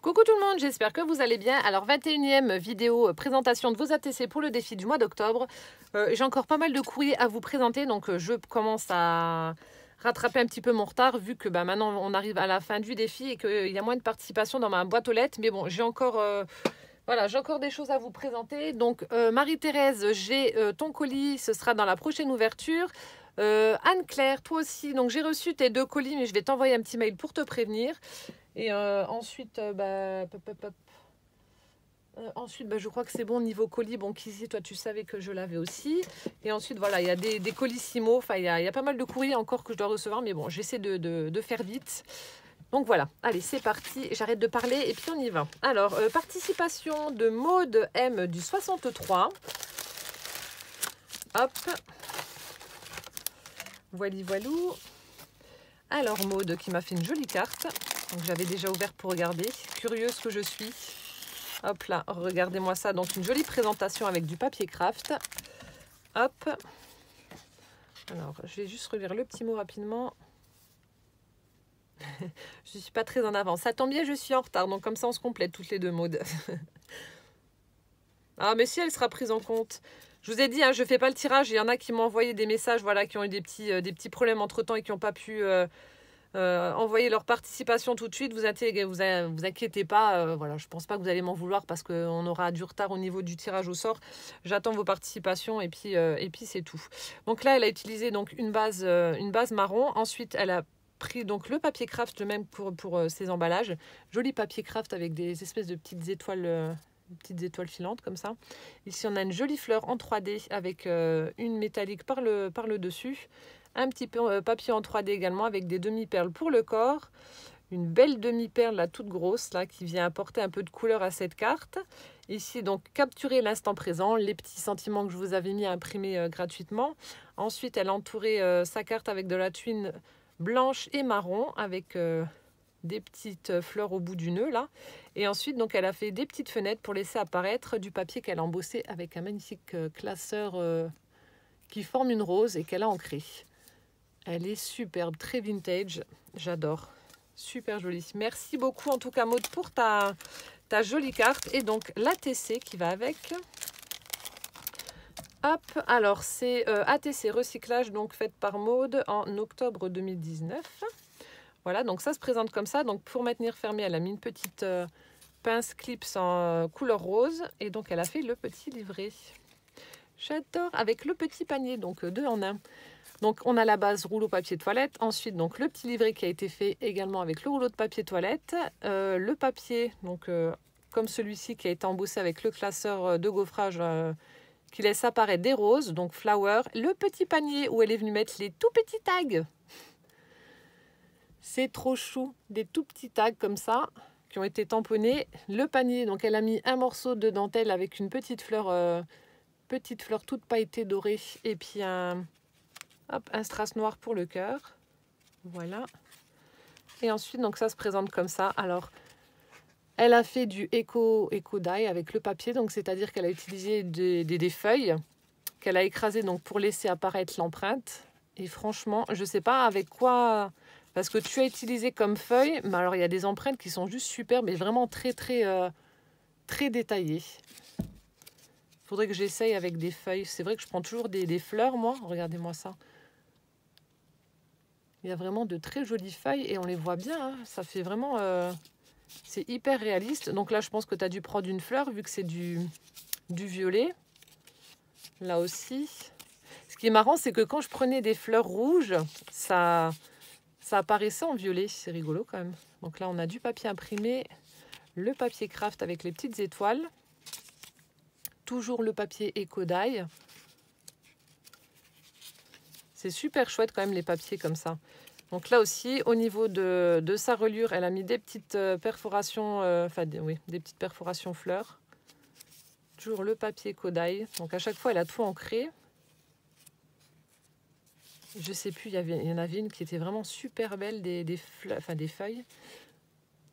Coucou tout le monde, j'espère que vous allez bien. Alors 21e vidéo présentation de vos ATC pour le défi du mois d'octobre. J'ai encore pas mal de courriers à vous présenter, donc je commence à rattraper un petit peu mon retard vu que maintenant on arrive à la fin du défi et qu'il y a moins de participation dans ma boîte aux lettres. Mais bon, j'ai encore, voilà, j'ai encore des choses à vous présenter. Donc Marie-Thérèse, j'ai ton colis, ce sera dans la prochaine ouverture. Anne-Claire, toi aussi, donc j'ai reçu tes 2 colis, mais je vais t'envoyer un petit mail pour te prévenir. Et ensuite, ensuite, je crois que c'est bon niveau colis. Bon, qu'ici, toi, tu savais que je l'avais aussi. Et ensuite, voilà, il y a des colissimo. Enfin, il y a pas mal de courriers encore que je dois recevoir. Mais bon, j'essaie de faire vite. Donc voilà, allez, c'est parti. J'arrête de parler et puis on y va. Alors, participation de Maude M du 63. Hop. Voili voilou. Alors, Maude qui m'a fait une jolie carte. Donc j'avais déjà ouvert pour regarder. Curieuse que je suis. Hop là, regardez-moi ça. Donc une jolie présentation avec du papier craft. Hop. Alors, je vais juste relire le petit mot rapidement. Je ne suis pas très en avance. Ça tombe bien, je suis en retard. Donc comme ça, on se complète toutes les 2 modes. Ah, mais si, elle sera prise en compte. Je vous ai dit, hein, je ne fais pas le tirage. Il y en a qui m'ont envoyé des messages, voilà, qui ont eu des petits problèmes entre-temps et qui n'ont pas pu... envoyer leur participation tout de suite, vous inquiétez pas, voilà, je pense pas que vous allez m'en vouloir parce qu'on aura du retard au niveau du tirage au sort. J'attends vos participations et puis c'est tout. Donc là, elle a utilisé donc une base marron. Ensuite, elle a pris donc le papier craft, le même pour ses emballages. Joli papier craft avec des espèces de petites étoiles filantes comme ça. Ici, on a une jolie fleur en 3D avec une métallique par le dessus. Un petit peu papier en 3D également avec des demi-perles pour le corps. Une belle demi-perle là, toute grosse là, qui vient apporter un peu de couleur à cette carte. Ici donc capturer l'instant présent, les petits sentiments que je vous avais mis à imprimer gratuitement. Ensuite elle a entouré sa carte avec de la tuile blanche et marron avec des petites fleurs au bout du nœud là. Et ensuite donc elle a fait des petites fenêtres pour laisser apparaître du papier qu'elle a embossé avec un magnifique classeur qui forme une rose et qu'elle a ancré. Elle est superbe, très vintage. J'adore. Super jolie. Merci beaucoup en tout cas Maude pour ta jolie carte. Et donc l'ATC qui va avec. Hop, alors c'est ATC recyclage donc faite par Maude en octobre 2019. Voilà, donc ça se présente comme ça. Donc pour maintenir fermé, elle a mis une petite pince clips en couleur rose. Et donc elle a fait le petit livret. J'adore, avec le petit panier, donc 2 en 1. Donc on a la base rouleau papier toilette, ensuite donc le petit livret qui a été fait également avec le rouleau de papier toilette, le papier donc comme celui-ci qui a été embossé avec le classeur de gaufrage qui laisse apparaître des roses, donc flower, le petit panier où elle est venue mettre les tout petits tags. C'est trop chou, des tout petits tags comme ça qui ont été tamponnés. Le panier, donc elle a mis un morceau de dentelle avec une petite fleur toute pailletée dorée et puis un strass noir pour le cœur. Voilà. Et ensuite, donc ça se présente comme ça. Alors, elle a fait du eco dye avec le papier. Donc, c'est-à-dire qu'elle a utilisé des feuilles qu'elle a écrasées donc, pour laisser apparaître l'empreinte. Et franchement, je ne sais pas avec quoi... Parce que tu as utilisé comme feuille. Mais alors, il y a des empreintes qui sont juste super, mais vraiment très, très, très détaillées. Il faudrait que j'essaye avec des feuilles. C'est vrai que je prends toujours des fleurs, moi. Regardez-moi ça. Il y a vraiment de très jolies feuilles et on les voit bien. Hein. Ça fait vraiment... c'est hyper réaliste. Donc là, je pense que tu as dû prendre une fleur vu que c'est du violet. Là aussi. Ce qui est marrant, c'est que quand je prenais des fleurs rouges, ça apparaissait en violet. C'est rigolo quand même. Donc là, on a du papier imprimé, le papier craft avec les petites étoiles. Toujours le papier Eco Dye. C'est super chouette quand même les papiers comme ça. Donc là aussi, au niveau de sa reliure, elle a mis des petites perforations, des petites perforations fleurs. Toujours le papier Kodai. Donc à chaque fois, elle a tout ancré. Je sais plus, il y en avait une qui était vraiment super belle, des feuilles.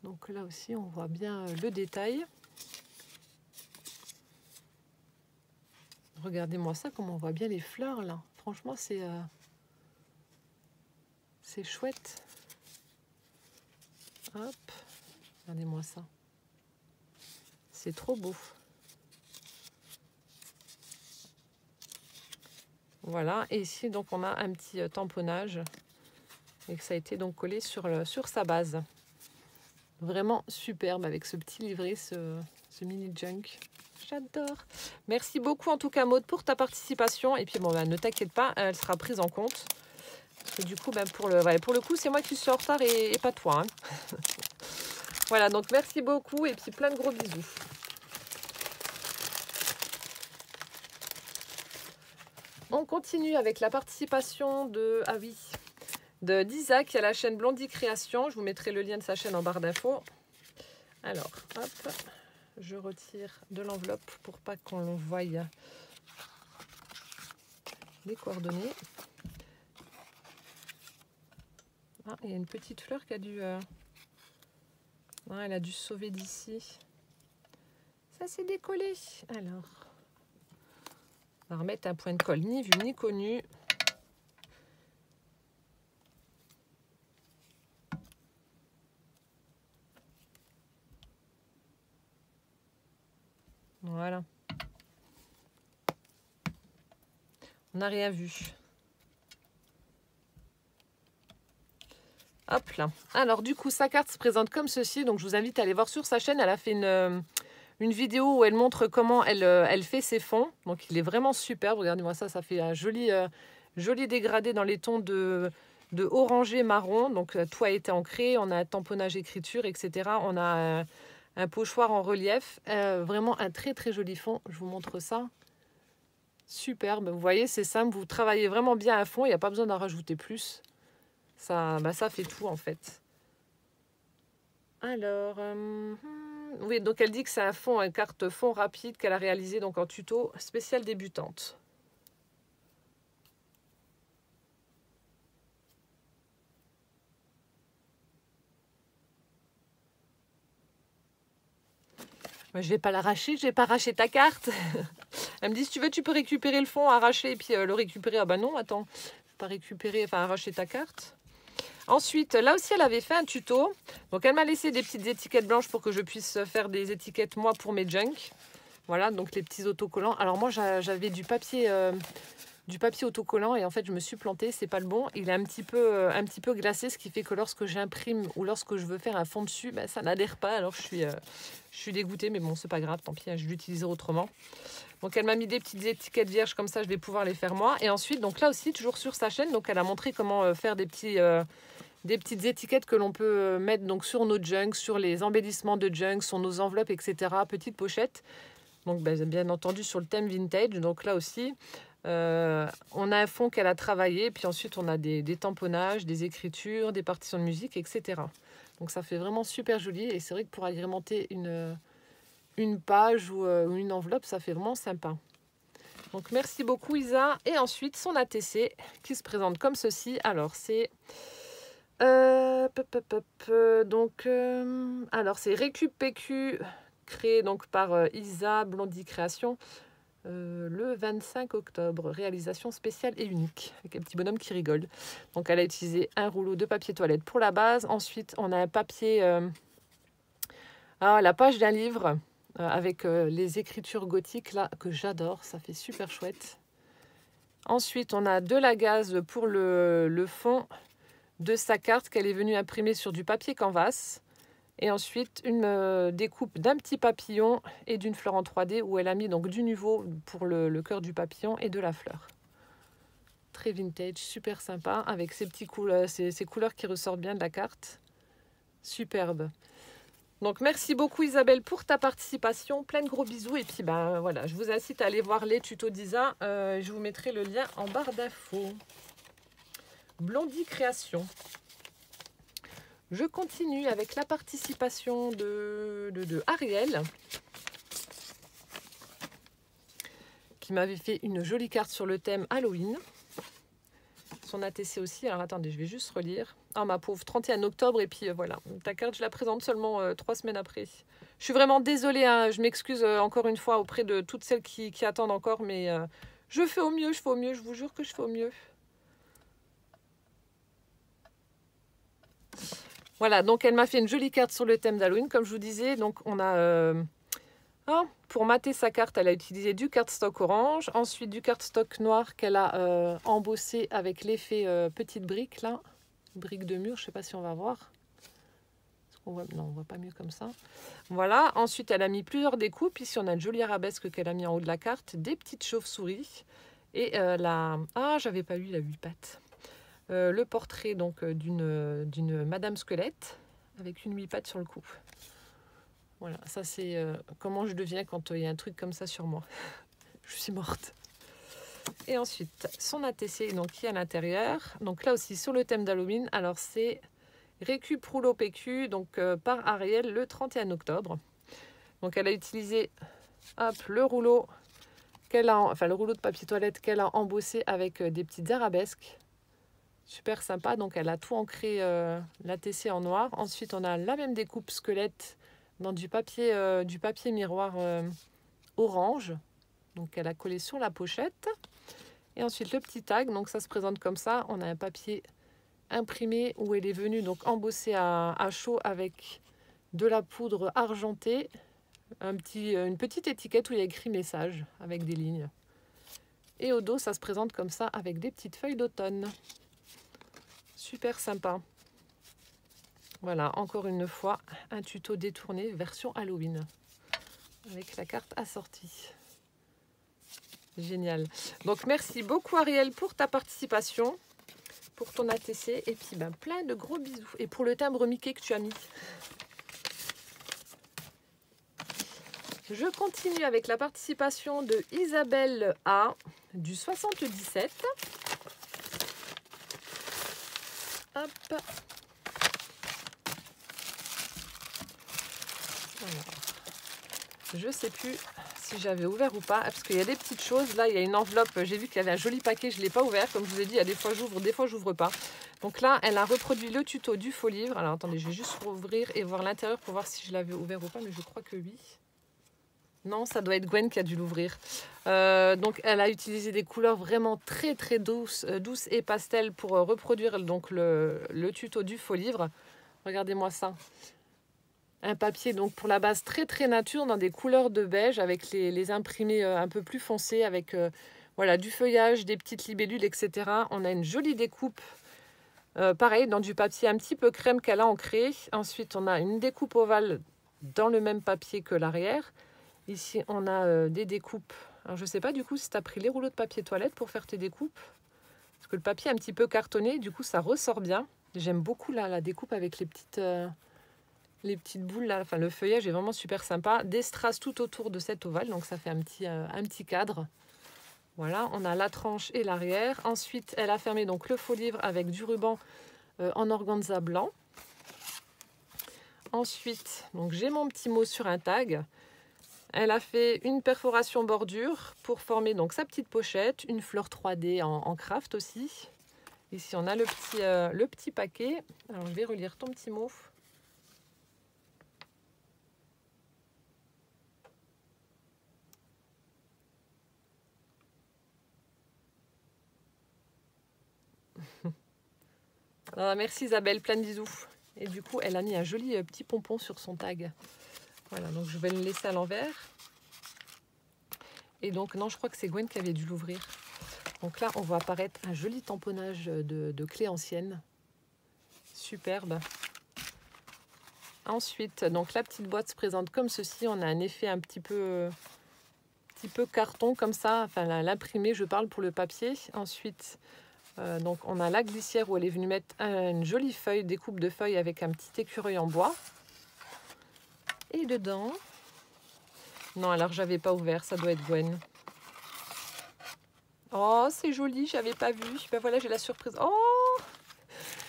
Donc là aussi, on voit bien le détail. Regardez-moi ça, comment on voit bien les fleurs là. Franchement, c'est chouette. Hop, regardez-moi ça. C'est trop beau. Voilà, et ici donc on a un petit tamponnage et que ça a été donc collé sur sa base. Vraiment superbe avec ce petit livret, ce mini junk. J'adore. Merci beaucoup en tout cas Maud pour ta participation. Et puis bon, ne t'inquiète pas, elle sera prise en compte. Et du coup, pour le coup, c'est moi qui suis en retard et pas toi. Hein. Voilà, donc merci beaucoup et puis plein de gros bisous. On continue avec la participation d'Isa qui a la chaîne Blondie Création. Je vous mettrai le lien de sa chaîne en barre d'infos. Alors, hop, je retire de l'enveloppe pour pas qu'on voie les coordonnées. Ah, il y a une petite fleur qui a dû... elle a dû se sauver d'ici. Ça s'est décollé. Alors... on va remettre un point de colle ni vu ni connu. Voilà. On n'a rien vu. Hop là. Alors du coup, sa carte se présente comme ceci. Donc je vous invite à aller voir sur sa chaîne. Elle a fait une vidéo où elle montre comment elle fait ses fonds. Donc il est vraiment superbe. Regardez-moi ça, ça fait un joli dégradé dans les tons de orangé marron. Donc tout a été ancré. On a un tamponnage écriture, etc. On a un pochoir en relief. Vraiment un très très joli fond. Je vous montre ça. Superbe. Vous voyez, c'est simple. Vous travaillez vraiment bien à fond. Il n'y a pas besoin d'en rajouter plus. Ça fait tout en fait. Alors, oui, donc elle dit que c'est un carte fond rapide qu'elle a réalisé donc en tuto spécial débutante. Moi, je vais pas l'arracher, je vais pas arracher ta carte. Elle me dit si tu veux, tu peux récupérer le fond, arracher et puis le récupérer. Ah bah non, attends, je vais pas récupérer, enfin arracher ta carte. Ensuite, là aussi, elle avait fait un tuto. Donc, elle m'a laissé des petites étiquettes blanches pour que je puisse faire des étiquettes, moi, pour mes junk. Voilà, donc les petits autocollants. Alors, moi, j'avais du papier autocollant et en fait, je me suis plantée. C'est pas le bon. Il est un petit peu glacé, ce qui fait que lorsque j'imprime ou lorsque je veux faire un fond dessus, ben, ça n'adhère pas. Alors, je suis dégoûtée, mais bon, c'est pas grave. Tant pis, je l'utiliserai autrement. Donc, elle m'a mis des petites étiquettes vierges comme ça. Je vais pouvoir les faire moi. Et ensuite, donc là aussi, toujours sur sa chaîne, donc elle a montré comment faire des petites étiquettes que l'on peut mettre donc sur nos junks, sur les embellissements de junks, sur nos enveloppes, etc. Petites pochettes. Donc, bien entendu, sur le thème vintage. Donc, là aussi, on a un fond qu'elle a travaillé. Puis ensuite, on a des tamponnages, des écritures, des partitions de musique, etc. Donc, ça fait vraiment super joli. Et c'est vrai que pour agrémenter une page ou une enveloppe, ça fait vraiment sympa. Donc, merci beaucoup, Isa. Et ensuite, son ATC qui se présente comme ceci. Alors, c'est... alors c'est Récup PQ créé donc par Isa Blondie Création le 25 octobre. Réalisation spéciale et unique avec un petit bonhomme qui rigole. Donc elle a utilisé un rouleau de papier toilette pour la base. Ensuite on a un papier la page d'un livre avec les écritures gothiques là que j'adore. Ça fait super chouette. Ensuite on a de la gaze pour le fond de sa carte qu'elle est venue imprimer sur du papier canvas. Et ensuite, une découpe d'un petit papillon et d'une fleur en 3D où elle a mis donc du niveau pour le cœur du papillon et de la fleur. Très vintage, super sympa, avec ces couleurs qui ressortent bien de la carte. Superbe. Donc, merci beaucoup Isabelle pour ta participation. Plein de gros bisous. Et puis, voilà, je vous incite à aller voir les tutos d'Isa. Je vous mettrai le lien en barre d'infos. Blondie Création. Je continue avec la participation de Ariel qui m'avait fait une jolie carte sur le thème Halloween. Son ATC aussi. Alors attendez, je vais juste relire. Ah ma pauvre, 31 octobre et puis voilà. Ta carte, je la présente seulement 3 semaines après. Je suis vraiment désolée, hein, je m'excuse encore une fois auprès de toutes celles qui attendent encore, mais je fais au mieux, je vous jure que je fais au mieux. Voilà, donc elle m'a fait une jolie carte sur le thème d'Halloween, comme je vous disais. Donc on a Ah, pour mater sa carte, elle a utilisé du cardstock orange, ensuite du cardstock noir qu'elle a embossé avec l'effet petite brique là, brique de mur, je ne sais pas si on va voir. Non, on voit pas mieux comme ça. Voilà, ensuite elle a mis plusieurs découpes. Ici on a une jolie arabesque qu'elle a mis en haut de la carte, des petites chauves-souris et ah, j'avais pas lu la 8 pattes. Le portrait donc d'une Madame Squelette avec une 8 pattes sur le cou. Voilà, ça c'est comment je deviens quand il y a un truc comme ça sur moi. Je suis morte. Et ensuite, son ATC donc, qui est à l'intérieur. Donc là aussi, sur le thème d'Halloween. Alors c'est Récup Rouleau PQ, donc par Ariel le 31 octobre. Donc elle a utilisé hop, le rouleau qu'elle a, enfin le rouleau de papier toilette qu'elle a embossé avec des petites arabesques. Super sympa. Donc elle a tout ancré l'ATC en noir. Ensuite, on a la même découpe squelette dans du papier miroir orange. Donc elle a collé sur la pochette. Et ensuite le petit tag, donc ça se présente comme ça. On a un papier imprimé où elle est venue donc embosser à chaud avec de la poudre argentée. Une petite étiquette où il y a écrit message avec des lignes. Et au dos, ça se présente comme ça avec des petites feuilles d'automne. Super sympa. Voilà, encore une fois, un tuto détourné version Halloween avec la carte assortie. Génial. Donc, merci beaucoup Ariel pour ta participation, pour ton ATC et puis ben, plein de gros bisous. Et pour le timbre Mickey que tu as mis. Je continue avec la participation de Isabelle A du 77. Hop. Alors, je sais plus si j'avais ouvert ou pas, parce qu'il y a des petites choses. Là, il y a une enveloppe. J'ai vu qu'il y avait un joli paquet. Je ne l'ai pas ouvert. Comme je vous ai dit, il y a des fois j'ouvre, des fois j'ouvre pas. Donc là, elle a reproduit le tuto du faux livre. Alors attendez, je vais juste rouvrir et voir l'intérieur pour voir si je l'avais ouvert ou pas. Mais je crois que oui. Non, ça doit être Gwen qui a dû l'ouvrir. Donc elle a utilisé des couleurs vraiment très très douces et pastel pour reproduire donc le tuto du faux livre. Regardez-moi ça. Un papier donc pour la base très très nature dans des couleurs de beige avec les imprimés un peu plus foncés avec voilà, du feuillage, des petites libellules, etc. On a une jolie découpe, pareil dans du papier un petit peu crème qu'elle a ancré. Ensuite on a une découpe ovale dans le même papier que l'arrière. Ici on a des découpes. Alors je ne sais pas du coup si tu as pris les rouleaux de papier toilette pour faire tes découpes. Parce que le papier est un petit peu cartonné, du coup ça ressort bien. J'aime beaucoup la découpe avec les petites boules là, enfin le feuillage est vraiment super sympa. Des strass tout autour de cet ovale, donc ça fait un petit cadre. Voilà, on a la tranche et l'arrière. Ensuite, elle a fermé donc le faux livre avec du ruban en organza blanc. Ensuite, donc j'ai mon petit mot sur un tag. Elle a fait une perforation bordure pour former donc sa petite pochette, une fleur 3D en craft aussi. Ici, on a le petit paquet. Alors, je vais relire ton petit mot. Ah, merci Isabelle, plein de bisous. Et du coup, elle a mis un joli petit pompon sur son tag. Voilà, donc je vais le laisser à l'envers. Et donc, non, je crois que c'est Gwen qui avait dû l'ouvrir. Donc là, on voit apparaître un joli tamponnage de clés anciennes. Superbe. Ensuite, donc la petite boîte se présente comme ceci. On a un effet un petit peu carton comme ça. Enfin, l'imprimé, je parle pour le papier. Ensuite, donc on a la glissière où elle est venue mettre une jolie feuille, découpe de feuilles avec un petit écureuil en bois. Et dedans... Non, alors j'avais pas ouvert, ça doit être Gwen. Oh, c'est joli, j'avais pas vu. Ben voilà, j'ai la surprise. Oh,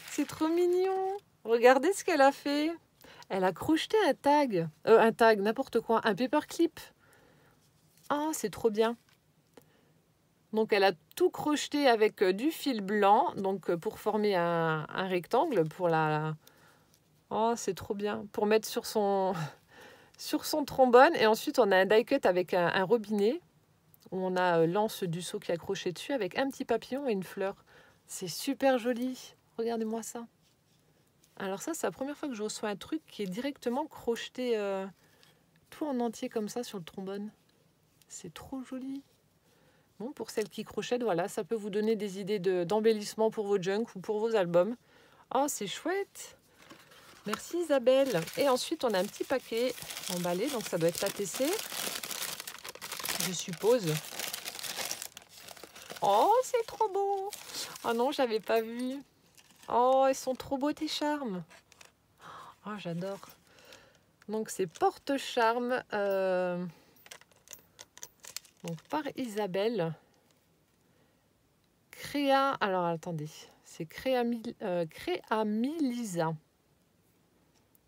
c'est trop mignon. Regardez ce qu'elle a fait. Elle a crocheté un tag, n'importe quoi, un paperclip. Oh, c'est trop bien. Donc elle a tout crocheté avec du fil blanc, donc pour former un rectangle pour la... Oh, c'est trop bien. Pour mettre sur son trombone. Et ensuite, on a un die cut avec un robinet où on a l'anse du seau qui est accroché dessus avec un petit papillon et une fleur. C'est super joli. Regardez-moi ça. Alors ça, c'est la première fois que je reçois un truc qui est directement crocheté tout en entier comme ça sur le trombone. C'est trop joli. Bon, pour celles qui crochettent, voilà, ça peut vous donner des idées d'embellissement pour vos junk ou pour vos albums. Oh, c'est chouette. Merci Isabelle. Et ensuite, on a un petit paquet emballé, donc ça doit être ATC, je suppose. Oh, c'est trop beau. Oh non, j'avais pas vu. Oh, ils sont trop beaux tes charmes. Oh, j'adore. Donc, c'est porte-charme donc par Isabelle. Alors, attendez. C'est Créamilisa.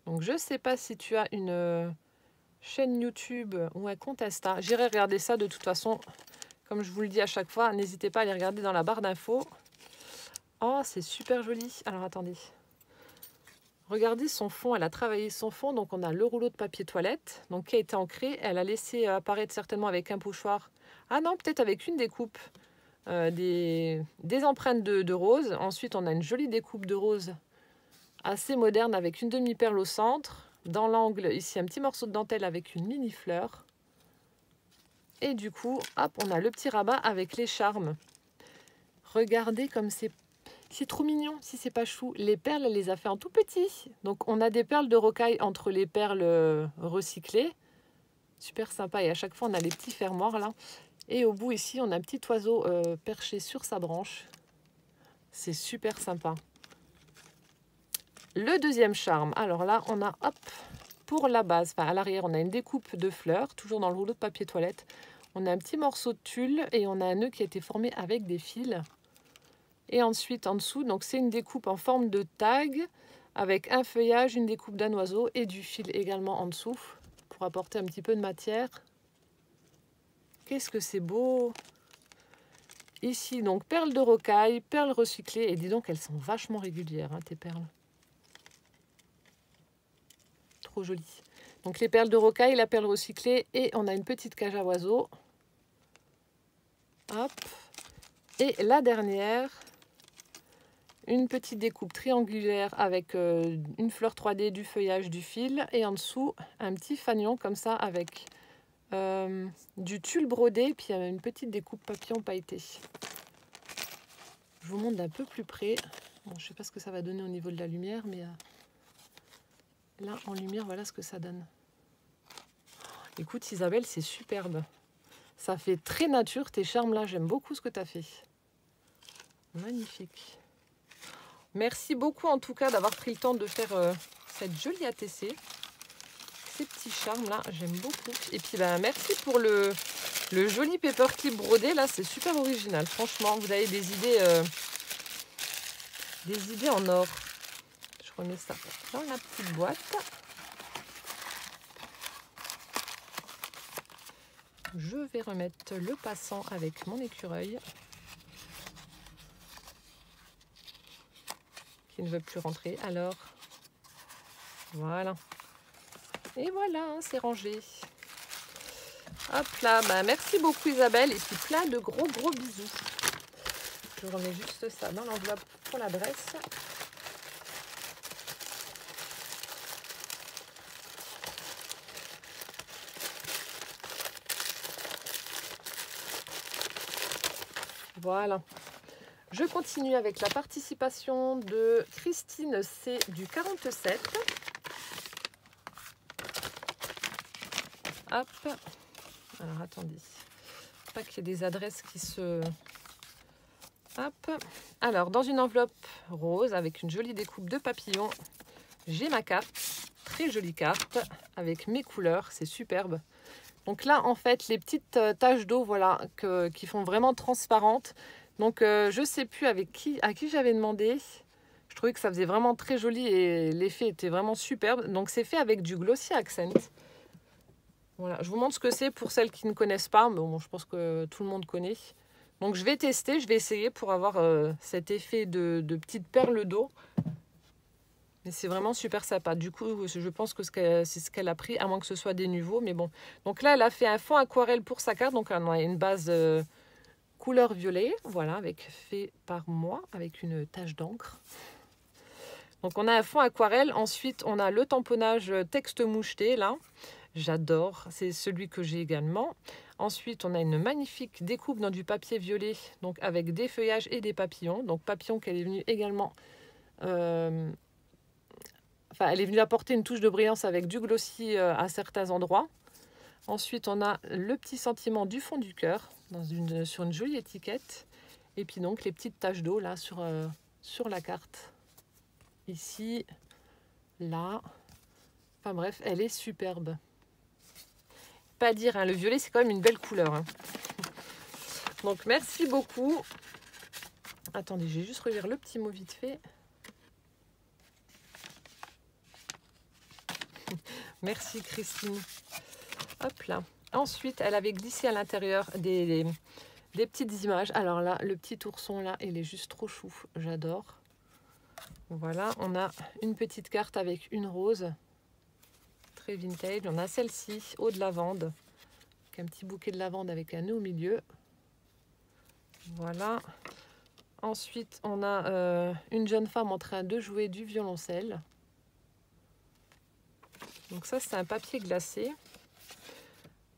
Donc, je ne sais pas si tu as une chaîne YouTube ou un compte Insta. J'irai regarder ça de toute façon. Comme je vous le dis à chaque fois, n'hésitez pas à aller regarder dans la barre d'infos. Oh, c'est super joli. Alors, attendez. Regardez son fond. Elle a travaillé son fond. Donc, on a le rouleau de papier toilette donc, qui a été ancré. Elle a laissé apparaître certainement avec un pochoir. Ah non, peut-être avec une découpe. Des empreintes de rose. Ensuite, on a une jolie découpe de rose assez moderne avec une demi-perle au centre. Dans l'angle, ici, un petit morceau de dentelle avec une mini-fleur. Et du coup, hop, on a le petit rabat avec les charmes. Regardez comme c'est trop mignon, si c'est pas chou. Les perles, elle les a fait en tout petit. Donc, on a des perles de rocaille entre les perles recyclées. Super sympa. Et à chaque fois, on a les petits fermoirs là. Et au bout, ici, on a un petit oiseau perché sur sa branche. C'est super sympa. Le deuxième charme. Alors là, on a, hop, pour la base, enfin à l'arrière, on a une découpe de fleurs, toujours dans le rouleau de papier toilette. On a un petit morceau de tulle et on a un nœud qui a été formé avec des fils. Et ensuite, en dessous, donc c'est une découpe en forme de tag avec un feuillage, une découpe d'un oiseau et du fil également en dessous pour apporter un petit peu de matière. Qu'est-ce que c'est beau! Ici, donc, perles de rocaille, perles recyclées. Et dis donc, elles sont vachement régulières, hein, tes perles. Trop jolies. Donc, les perles de rocaille, la perle recyclée. Et on a une petite cage à oiseaux. Hop. Et la dernière, une petite découpe triangulaire avec une fleur 3D, du feuillage, du fil. Et en dessous, un petit fanion comme ça avec du tulle brodé. Puis une petite découpe papillon pailleté. Je vous montre d'un peu plus près. Bon, je ne sais pas ce que ça va donner au niveau de la lumière, mais là, en lumière, voilà ce que ça donne. Écoute, Isabelle, c'est superbe. Ça fait très nature, tes charmes là. J'aime beaucoup ce que tu as fait. Magnifique. Merci beaucoup, en tout cas, d'avoir pris le temps de faire cette jolie ATC. Ces petits charmes là, j'aime beaucoup. Et puis, merci pour le joli paperclip brodé. Là, c'est super original. Franchement, vous avez des idées en or. Je remets ça dans la petite boîte. Je vais remettre le passant avec mon écureuil qui ne veut plus rentrer. Alors, voilà. Et voilà, hein, c'est rangé. Hop là, merci beaucoup Isabelle. Et puis plein de gros bisous. Je remets juste ça dans l'enveloppe pour l'adresse. Voilà. Je continue avec la participation de Christine C du 47. Hop. Alors attendez. Pas qu'il y ait des adresses qui se... Hop. Alors dans une enveloppe rose avec une jolie découpe de papillons, j'ai ma carte. Très jolie carte avec mes couleurs. C'est superbe. Donc là en fait les petites taches d'eau voilà qui font vraiment transparentes. Donc je sais plus à qui j'avais demandé. Je trouvais que ça faisait vraiment très joli et l'effet était vraiment superbe. Donc c'est fait avec du Glossy Accent. Voilà, je vous montre ce que c'est pour celles qui ne connaissent pas. Mais bon, je pense que tout le monde connaît. Donc je vais tester, je vais essayer pour avoir cet effet de petites perles d'eau. Mais c'est vraiment super sympa. Du coup, je pense que c'est ce qu'elle a pris, à moins que ce soit des nouveaux. Mais bon. Donc là, elle a fait un fond aquarelle pour sa carte. Donc on a une base couleur violet. Voilà, fait par moi, avec une tache d'encre. Donc on a un fond aquarelle. Ensuite, on a le tamponnage texte moucheté, là. J'adore, c'est celui que j'ai également. Ensuite, on a une magnifique découpe dans du papier violet, donc avec des feuillages et des papillons. Donc papillon qu'elle est venue également... Enfin, elle est venue apporter une touche de brillance avec du glossy à certains endroits. Ensuite, on a le petit sentiment du fond du cœur sur une jolie étiquette. Et puis donc les petites taches d'eau là sur la carte. Ici, là. Enfin bref, elle est superbe. Pas à dire, hein, le violet c'est quand même une belle couleur. Hein. Donc merci beaucoup. Attendez, je vais juste relire le petit mot vite fait. Merci Christine. Hop là. Ensuite, elle avait glissé à l'intérieur des petites images. Alors là, le petit ourson là, il est juste trop chou. J'adore. Voilà, on a une petite carte avec une rose. Très vintage. On a celle-ci, eau de lavande. Avec un petit bouquet de lavande avec un nœud au milieu. Voilà. Ensuite, on a une jeune femme en train de jouer du violoncelle. Donc ça, c'est un papier glacé.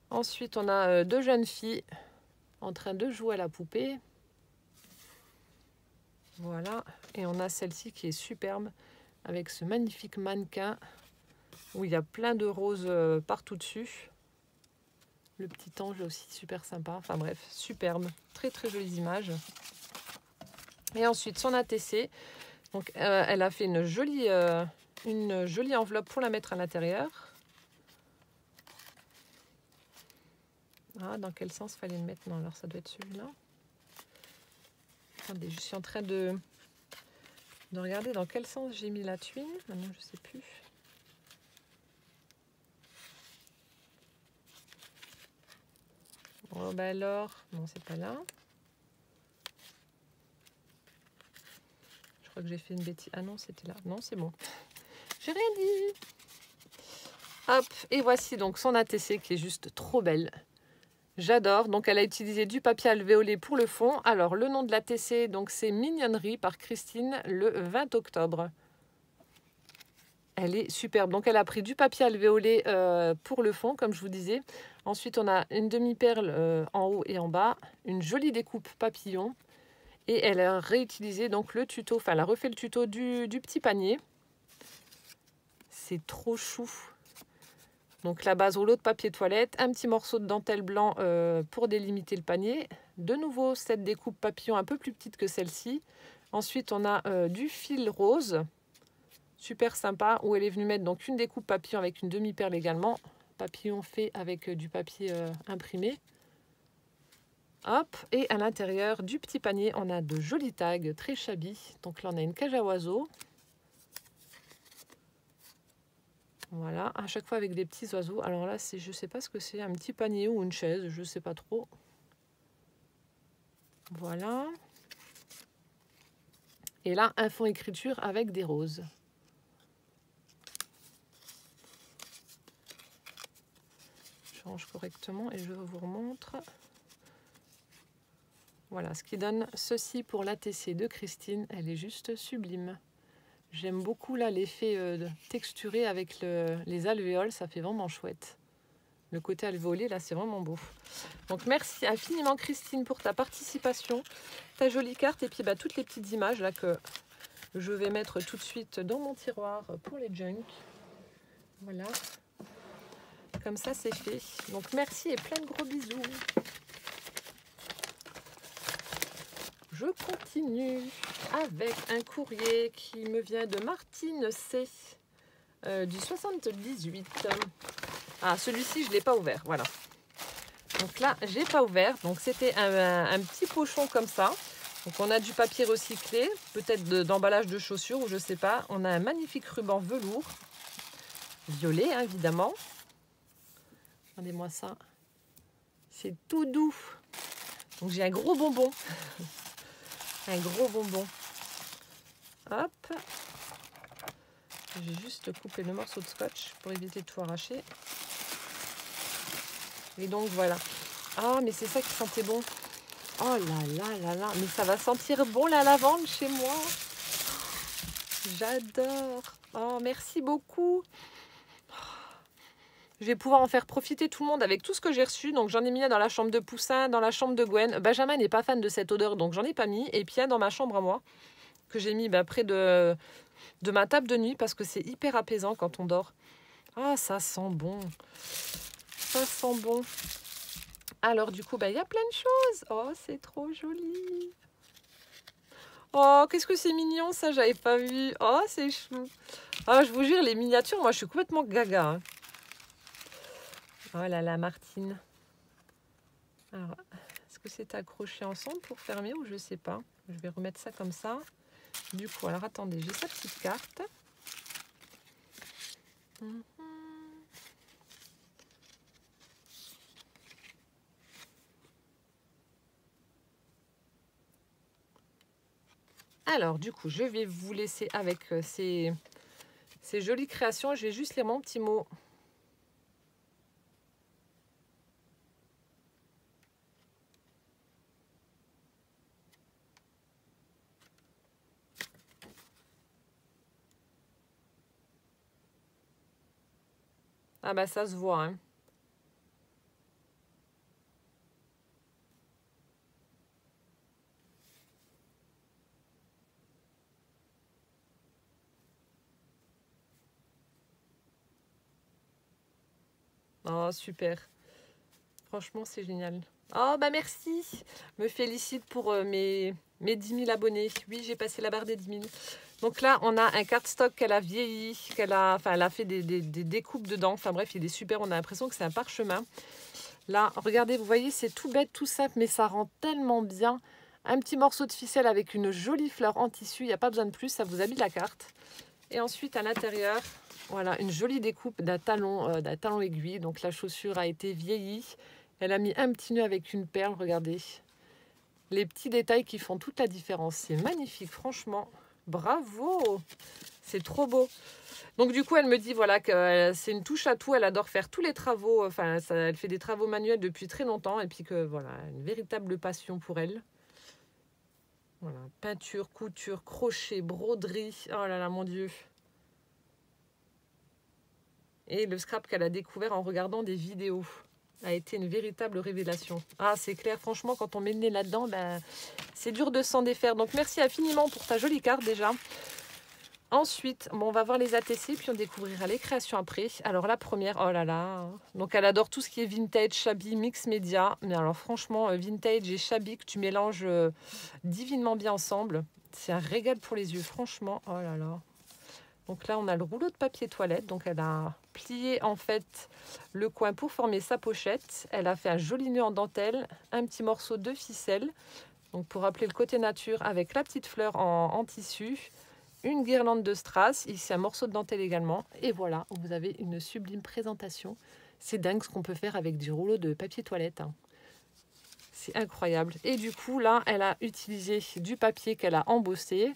Ensuite, on a deux jeunes filles en train de jouer à la poupée. Voilà. Et on a celle-ci qui est superbe avec ce magnifique mannequin où il y a plein de roses partout dessus. Le petit ange est aussi super sympa. Enfin bref, superbe. Très très jolies images. Et ensuite, son ATC. Donc, elle a fait une jolie enveloppe pour la mettre à l'intérieur. Ah, dans quel sens fallait le mettre? Non, alors ça doit être celui-là. Attendez, je suis en train de regarder dans quel sens j'ai mis la tuile. Maintenant, je ne sais plus. Oh, bah alors, non, c'est pas là. Je crois que j'ai fait une bêtise. Ah non, c'était là. Non, c'est bon. J'ai rien dit. Hop, et voici donc son ATC qui est juste trop belle. J'adore. Donc, elle a utilisé du papier alvéolé pour le fond. Alors, le nom de l'ATC, donc c'est Mignonnerie par Christine le 20 octobre. Elle est superbe. Donc, elle a pris du papier alvéolé pour le fond, comme je vous disais. Ensuite, on a une demi-perle en haut et en bas. Une jolie découpe papillon. Et elle a réutilisé donc le tuto, enfin, elle a refait le tuto du petit panier. C'est trop chou. Donc la base rouleau de papier toilette, un petit morceau de dentelle blanc pour délimiter le panier. De nouveau, cette découpe papillon un peu plus petite que celle-ci. Ensuite, on a du fil rose, super sympa, où elle est venue mettre donc une découpe papillon avec une demi-perle également. Papillon fait avec du papier imprimé. Hop, et à l'intérieur du petit panier, on a de jolis tags très shabby. Donc là, on a une cage à oiseaux. Voilà, à chaque fois avec des petits oiseaux. Alors là, je ne sais pas ce que c'est, un petit panier ou une chaise, je ne sais pas trop. Voilà. Et là, un fond écriture avec des roses. Je range correctement et je vous remontre. Voilà, ce qui donne ceci pour l'ATC de Christine. Elle est juste sublime. J'aime beaucoup là l'effet texturé avec les alvéoles, ça fait vraiment chouette. Le côté alvéolé, là, c'est vraiment beau. Donc, merci infiniment, Christine, pour ta participation, ta jolie carte et puis bah, toutes les petites images là que je vais mettre tout de suite dans mon tiroir pour les junk. Voilà. Comme ça, c'est fait. Donc, merci et plein de gros bisous. Je continue avec un courrier qui me vient de Martine C. Du 78. Ah, celui-ci, je ne l'ai pas ouvert. Voilà. Donc là, je n'ai pas ouvert. Donc, c'était un petit pochon comme ça. Donc, on a du papier recyclé, peut-être d'emballage de chaussures ou je ne sais pas. On a un magnifique ruban velours. Violet, hein, évidemment. Regardez-moi ça. C'est tout doux. Donc, j'ai un gros bonbon. Un gros bonbon. Hop. J'ai juste coupé le morceau de scotch pour éviter de tout arracher. Et donc voilà. Ah, mais c'est ça qui sentait bon. Oh là là là là. Mais ça va sentir bon la lavande chez moi. J'adore. Oh, merci beaucoup. Je vais pouvoir en faire profiter tout le monde avec tout ce que j'ai reçu. Donc j'en ai mis dans la chambre de Poussin, dans la chambre de Gwen. Benjamin n'est pas fan de cette odeur, donc j'en ai pas mis. Et puis il y a dans ma chambre à moi, que j'ai mis près de ma table de nuit, parce que c'est hyper apaisant quand on dort. Ah, ça sent bon. Ça sent bon. Alors du coup, il y a plein de choses. Oh, c'est trop joli. Oh, qu'est-ce que c'est mignon, ça, j'avais pas vu. Oh, c'est chou. Ah, je vous jure, les miniatures, moi, je suis complètement gaga. Hein. Oh là là, Martine. Alors, est-ce que c'est accroché ensemble pour fermer ou je sais pas. Je vais remettre ça comme ça. Du coup, alors attendez, j'ai sa petite carte. Alors, du coup, je vais vous laisser avec ces jolies créations. Je vais juste lire mon petit mot. Ah bah ça se voit, hein. Oh, super. Franchement, c'est génial. Oh, bah merci. Me félicite pour mes 10 000 abonnés. Oui, j'ai passé la barre des 10 000. Donc là, on a un cardstock qu'elle a vieilli, elle a fait des découpes dedans. Enfin bref, il est super. On a l'impression que c'est un parchemin. Là, regardez, vous voyez, c'est tout bête, tout simple, mais ça rend tellement bien. Un petit morceau de ficelle avec une jolie fleur en tissu. Il n'y a pas besoin de plus, ça vous habille la carte. Et ensuite, à l'intérieur, voilà, une jolie découpe d'un talon aiguille. Donc la chaussure a été vieillie. Elle a mis un petit nœud avec une perle, regardez. Les petits détails qui font toute la différence. C'est magnifique, franchement. Bravo! C'est trop beau. Donc du coup, elle me dit voilà que c'est une touche à tout. Elle adore faire tous les travaux. Enfin, elle fait des travaux manuels depuis très longtemps. Et puis que voilà, une véritable passion pour elle. Voilà, peinture, couture, crochet, broderie. Oh là là, mon Dieu! Et le scrap qu'elle a découvert en regardant des vidéos a été une véritable révélation. Ah, c'est clair, franchement, quand on met le nez là-dedans, c'est dur de s'en défaire. Donc, merci infiniment pour ta jolie carte déjà. Ensuite, on va voir les ATC, puis on découvrira les créations après. Alors, la première, oh là là. Donc, elle adore tout ce qui est vintage, shabby, mix média. Mais alors, franchement, vintage et shabby que tu mélanges divinement bien ensemble. C'est un régal pour les yeux, franchement. Oh là là. Donc là, on a le rouleau de papier toilette. Donc, elle a plié en fait le coin pour former sa pochette. Elle a fait un joli nœud en dentelle, un petit morceau de ficelle. Donc, pour rappeler le côté nature avec la petite fleur en tissu, une guirlande de strass. Ici, un morceau de dentelle également. Et voilà, vous avez une sublime présentation. C'est dingue ce qu'on peut faire avec du rouleau de papier toilette. Hein. C'est incroyable. Et du coup, là, elle a utilisé du papier qu'elle a embossé,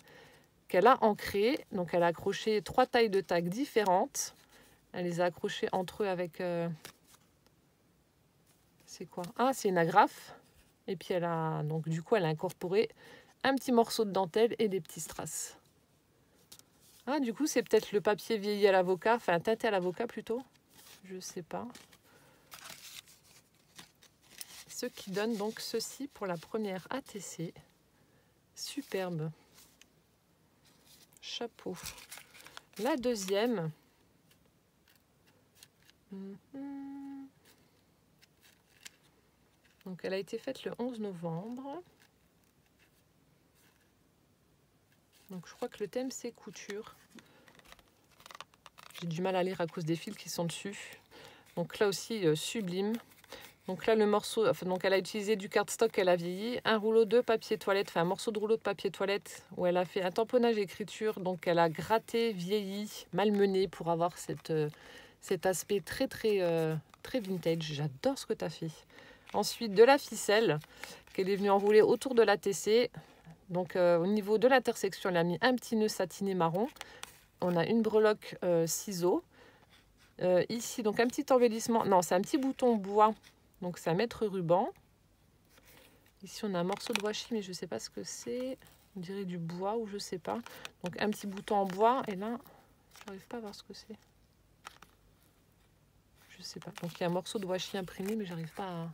qu'elle a ancré. Donc, elle a accroché 3 tailles de tag différentes. Elle les a accrochées entre eux avec... c'est quoi? Ah, c'est une agrafe. Et puis, elle a incorporé un petit morceau de dentelle et des petits strass. Ah, du coup, c'est peut-être le papier vieilli à l'avocat. Enfin, teinté à l'avocat plutôt. Je sais pas. Ce qui donne donc ceci pour la première ATC. Superbe. Chapeau. La deuxième. Donc, elle a été faite le 11 novembre. Donc, je crois que le thème, c'est couture. J'ai du mal à lire à cause des fils qui sont dessus. Donc, là aussi, sublime. Donc, là, le morceau... Enfin, donc, elle a utilisé du cardstock qu'elle a vieilli. Un rouleau de papier toilette. Enfin, un morceau de rouleau de papier toilette où elle a fait un tamponnage écriture. Donc, elle a gratté, vieilli, malmené pour avoir cet aspect très, très, très vintage. J'adore ce que tu as fait. Ensuite, de la ficelle qu'elle est venue enrouler autour de l'ATC. Donc, au niveau de l'intersection, elle a mis un petit nœud satiné marron. On a une breloque ciseaux. Ici, donc un petit embellissement. Non, c'est un petit bouton bois. Donc, c'est un mètre ruban. Ici, on a un morceau de washi, mais je ne sais pas ce que c'est. On dirait du bois ou je ne sais pas. Donc, un petit bouton en bois. Et là, je n'arrive pas à voir ce que c'est. Je ne sais pas. Donc il y a un morceau de washi imprimé, mais j'arrive pas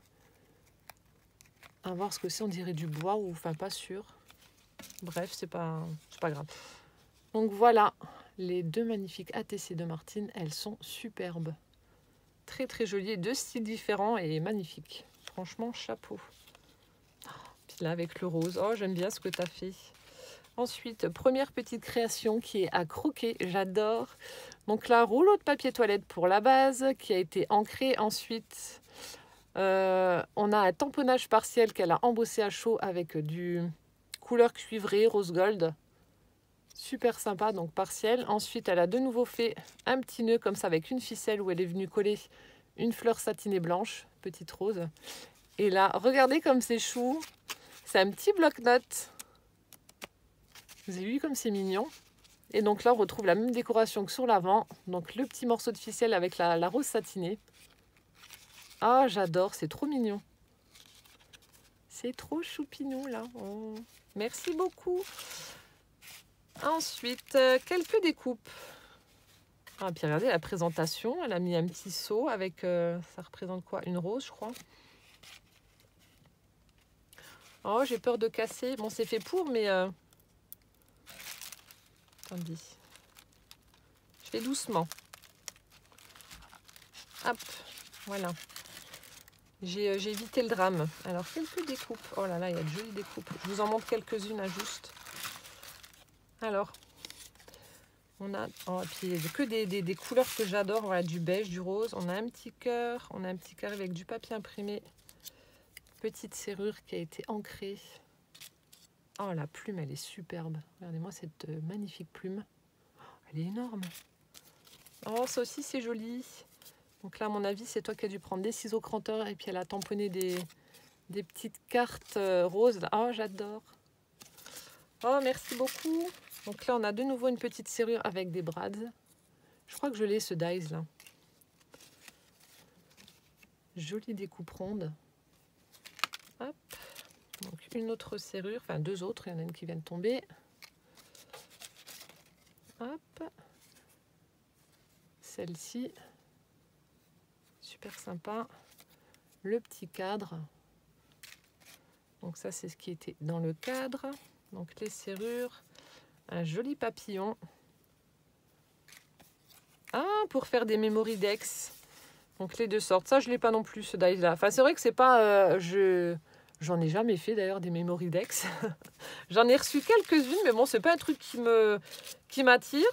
à voir ce que c'est. On dirait du bois ou enfin pas sûr. Bref, c'est pas grave. Donc voilà, les deux magnifiques ATC de Martine, elles sont superbes. Très très jolies, deux styles différents et magnifiques. Franchement, chapeau. Puis là avec le rose, oh j'aime bien ce que tu as fait. Ensuite, première petite création qui est à croquer, j'adore. Donc là, rouleau de papier toilette pour la base qui a été ancré. Ensuite, on a un tamponnage partiel qu'elle a embossé à chaud avec du couleur cuivrée, rose gold. Super sympa, donc partiel. Ensuite, elle a de nouveau fait un petit nœud comme ça avec une ficelle où elle est venue coller une fleur satinée blanche, petite rose. Et là, regardez comme c'est chou. C'est un petit bloc-notes. Vous avez vu comme c'est mignon. Et donc là, on retrouve la même décoration que sur l'avant. Donc le petit morceau de ficelle avec la rose satinée. Ah, j'adore, c'est trop mignon. C'est trop choupinou là. Oh. Merci beaucoup. Ensuite, quelques découpes. Ah, puis regardez la présentation. Elle a mis un petit seau avec, ça représente quoi? Une rose, je crois. Oh, j'ai peur de casser. Bon, c'est fait pour, mais... Attendez. Je fais doucement. Hop, voilà. J'ai évité le drame. Alors, quelques découpes. Oh là là, il y a de jolies découpes. Je vous en montre quelques-unes à juste. Alors, on a puis que des couleurs que j'adore. Voilà, du beige, du rose. On a un petit cœur. On a un petit cœur avec du papier imprimé. Petite serrure qui a été ancrée. Oh, la plume, elle est superbe. Regardez-moi cette magnifique plume. Elle est énorme. Oh, ça aussi, c'est joli. Donc là, à mon avis, c'est toi qui as dû prendre des ciseaux cranteurs et puis elle a tamponné des petites cartes roses. Oh, j'adore. Oh, merci beaucoup. Donc là, on a de nouveau une petite serrure avec des brads. Je crois que je l'ai, ce dies là. Jolie découpe ronde. Hop. Donc une autre serrure, enfin deux autres, il y en a une qui vient de tomber. Hop. Celle-ci. Super sympa. Le petit cadre. Donc ça, c'est ce qui était dans le cadre. Donc les serrures. Un joli papillon. Ah, pour faire des memory decks. Donc les deux sortes. Ça, je ne l'ai pas non plus, ce die-là. Enfin, c'est vrai que c'est pas... J'en ai jamais fait d'ailleurs des memory decks. J'en ai reçu quelques-unes, mais bon, c'est pas un truc qui m'attire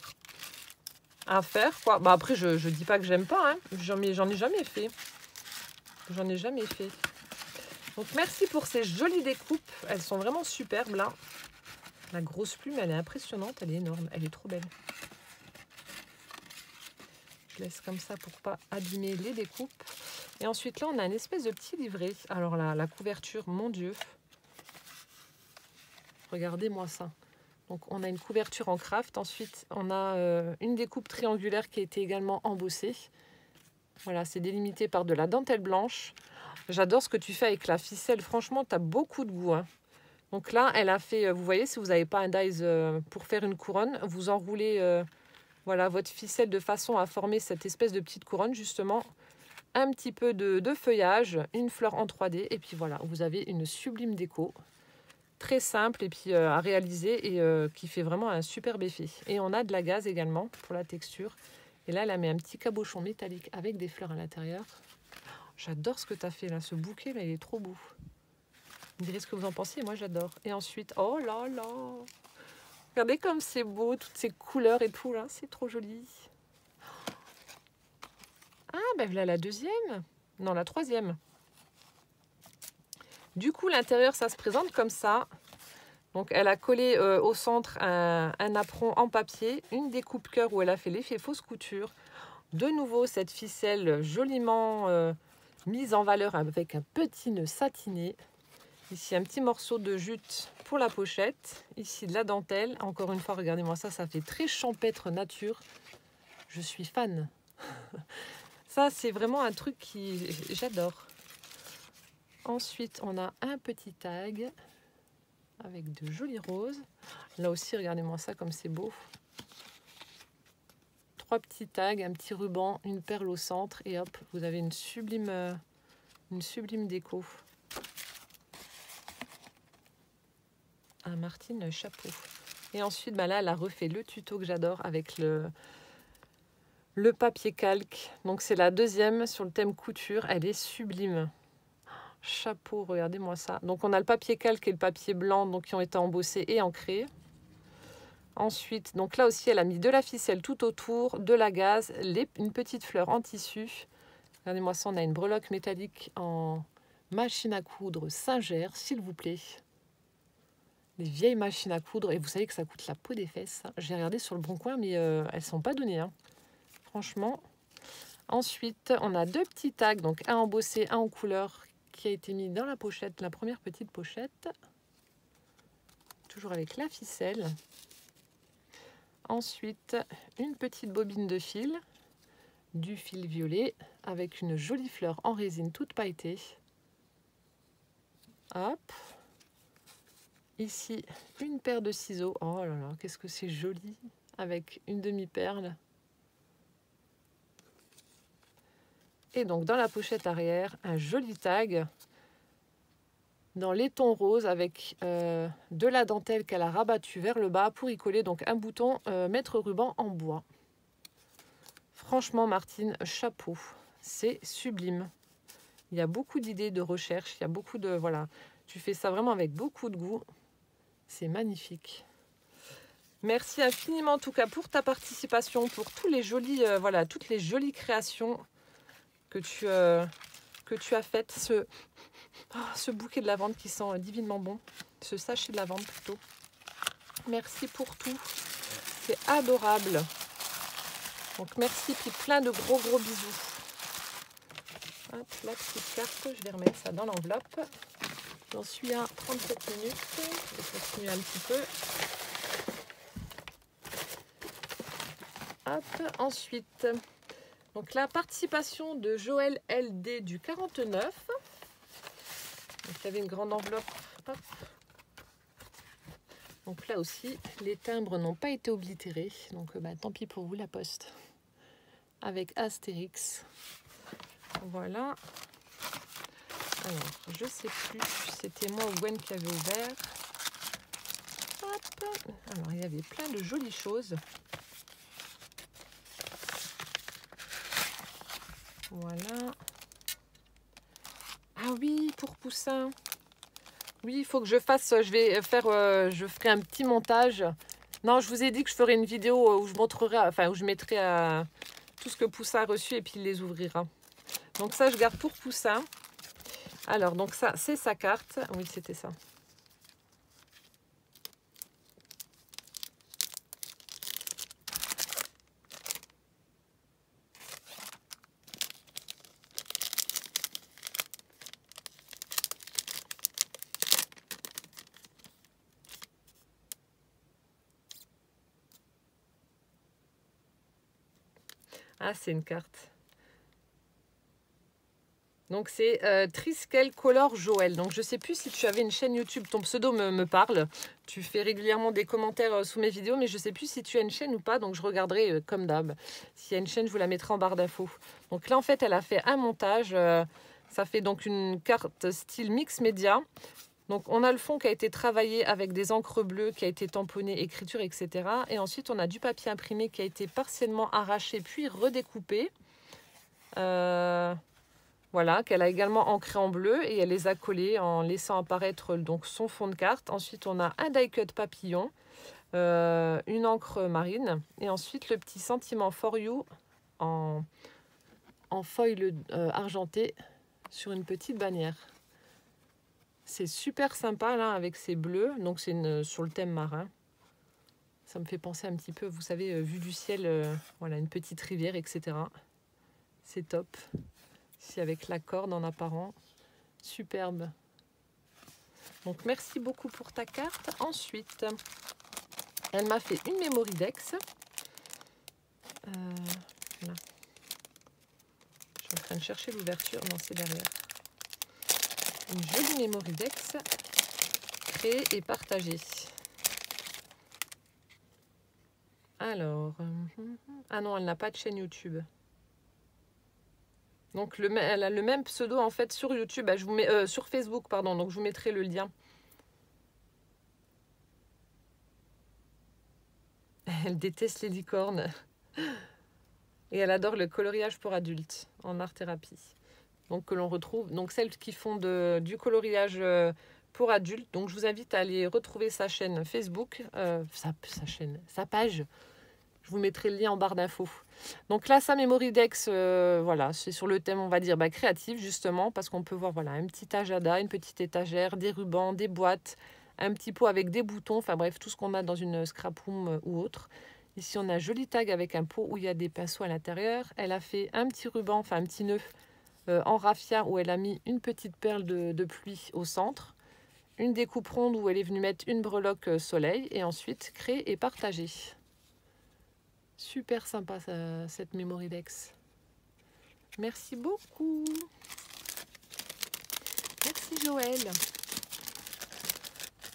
à faire, quoi. Bah, après, je dis pas que j'aime pas, hein. J'en ai jamais fait. J'en ai jamais fait. Donc merci pour ces jolies découpes. Elles sont vraiment superbes là. La grosse plume, elle est impressionnante, elle est énorme, elle est trop belle. Je laisse comme ça pour pas abîmer les découpes. Et ensuite là, on a une espèce de petit livret. Alors là, la couverture, mon Dieu. Regardez-moi ça. Donc on a une couverture en craft. Ensuite, on a une découpe triangulaire qui a été également embossée. Voilà, c'est délimité par de la dentelle blanche. J'adore ce que tu fais avec la ficelle. Franchement, tu as beaucoup de goût, hein. Donc là, elle a fait, vous voyez, si vous n'avez pas un dies pour faire une couronne, vous enroulez voilà, votre ficelle de façon à former cette espèce de petite couronne, justement. Un petit peu de feuillage, une fleur en 3D. Et puis voilà, vous avez une sublime déco. Très simple et puis à réaliser et qui fait vraiment un superbe effet. Et on a de la gaze également pour la texture. Et là, elle a mis un petit cabochon métallique avec des fleurs à l'intérieur. J'adore ce que tu as fait là, ce bouquet, là, il est trop beau. Vous me direz ce que vous en pensez, moi j'adore. Et ensuite, oh là là, regardez comme c'est beau, toutes ces couleurs et tout là, c'est trop joli. Ah, ben voilà la deuxième. Non, la troisième. Du coup, l'intérieur, ça se présente comme ça. Donc, elle a collé au centre un apron en papier, une découpe cœur où elle a fait l'effet fausse couture. De nouveau, cette ficelle joliment mise en valeur avec un petit nœud satiné. Ici, un petit morceau de jute pour la pochette. Ici, de la dentelle. Encore une fois, regardez-moi ça, ça fait très champêtre nature. Je suis fan. Ça, c'est vraiment un truc qui j'adore. Ensuite, on a un petit tag avec de jolies roses. Là aussi, regardez-moi ça comme c'est beau. 3 petits tags, un petit ruban, une perle au centre et hop, vous avez une sublime déco. Ah, Martine, chapeau. Et ensuite, bah là, elle a refait le tuto que j'adore avec le papier calque. Donc, c'est la deuxième sur le thème couture. Elle est sublime. Chapeau, regardez-moi ça. Donc, on a le papier calque et le papier blanc donc, qui ont été embossés et ancrés. Ensuite, donc là aussi, elle a mis de la ficelle tout autour, de la gaze, une petite fleur en tissu. Regardez-moi ça, on a une breloque métallique en machine à coudre Singer, s'il vous plaît. Les vieilles machines à coudre, et vous savez que ça coûte la peau des fesses. J'ai regardé sur le Bon Coin, mais elles ne sont pas données, hein. Franchement. Ensuite, on a 2 petits tags, donc un embossé, un en couleur, qui a été mis dans la pochette, la première petite pochette. Toujours avec la ficelle. Ensuite, une petite bobine de fil, du fil violet, avec une jolie fleur en résine toute pailletée. Hop. Ici, une paire de ciseaux. Oh là là, qu'est-ce que c'est joli. Avec une demi-perle. Et donc, dans la pochette arrière, un joli tag dans les tons roses avec de la dentelle qu'elle a rabattue vers le bas pour y coller donc un bouton maître ruban en bois. Franchement, Martine, chapeau. C'est sublime. Il y a beaucoup d'idées de recherche. Il y a beaucoup de... Voilà. Tu fais ça vraiment avec beaucoup de goût. C'est magnifique. Merci infiniment, en tout cas, pour ta participation, pour tous les jolis, voilà, toutes les jolies créations que tu as faites. Ce bouquet de lavande qui sent divinement bon. Ce sachet de lavande plutôt. Merci pour tout. C'est adorable. Donc merci, puis plein de gros bisous. Hop, la petite carte, je vais remettre ça dans l'enveloppe. J'en suis à 37 minutes. Je vais continuer un petit peu. Hop, ensuite, donc la participation de Joël LD du 49. Donc il y avait une grande enveloppe. Hop. Donc là aussi, les timbres n'ont pas été oblitérés. Donc tant pis pour vous, la poste. Avec Astérix. Voilà. Alors, je sais plus si c'était moi ou Gwen qui avait ouvert. Hop. Alors, il y avait plein de jolies choses. Voilà. Ah oui, pour Poussin. Oui, il faut que je fasse, je ferai un petit montage. Non, je vous ai dit que je ferai une vidéo où je montrerai, enfin où je mettrai tout ce que Poussin a reçu et puis il les ouvrira. Donc ça, je garde pour Poussin. Alors, donc ça, c'est sa carte. Oui, c'était ça. Ah, c'est une carte. Donc c'est Triskel Color Joël. Donc je ne sais plus si tu avais une chaîne YouTube. Ton pseudo me parle. Tu fais régulièrement des commentaires sous mes vidéos, mais je ne sais plus si tu as une chaîne ou pas. Donc je regarderai comme d'hab. S'il y a une chaîne, je vous la mettrai en barre d'infos. Donc là, en fait, elle a fait un montage. Ça fait donc une carte style mix média. Donc on a le fond qui a été travaillé avec des encres bleues, qui a été tamponné, écriture, etc. Et ensuite, on a du papier imprimé qui a été partiellement arraché puis redécoupé. Voilà, qu'elle a également ancré en bleu et elle les a collés en laissant apparaître donc son fond de carte. Ensuite, on a un die cut papillon, une encre marine et ensuite le petit sentiment for you en foil argenté sur une petite bannière. C'est super sympa là avec ces bleus, donc c'est sur le thème marin. Ça me fait penser un petit peu, vous savez, vue du ciel, voilà, une petite rivière, etc. C'est top. Ici avec la corde en apparent. Superbe. Donc merci beaucoup pour ta carte. Ensuite, elle m'a fait une Mémoridex. Là. Je suis en train de chercher l'ouverture. Non, c'est derrière. Une jolie Mémoridex créée et partagée. Alors, ah non, elle n'a pas de chaîne YouTube. Donc elle a le même pseudo en fait sur YouTube. Bah, je vous mets sur Facebook, pardon. Donc je vous mettrai le lien. Elle déteste les licornes. Et elle adore le coloriage pour adultes en art-thérapie. Donc que l'on retrouve, donc celles qui font du coloriage pour adultes. Donc je vous invite à aller retrouver sa chaîne Facebook, sa page. Je vous mettrai le lien en barre d'infos. Donc là, sa Memory Dex, voilà, c'est sur le thème, on va dire, créatif, justement, parce qu'on peut voir, voilà, un petit agenda, une petite étagère, des rubans, des boîtes, un petit pot avec des boutons, enfin bref, tout ce qu'on a dans une scrap room ou autre. Ici, on a un joli tag avec un pot où il y a des pinceaux à l'intérieur. Elle a fait un petit ruban, enfin un petit nœud en raffia où elle a mis une petite perle de pluie au centre. Une découpe ronde où elle est venue mettre une breloque soleil et ensuite créer et partager. Super sympa cette Memory Dex. Merci beaucoup. Merci Joël.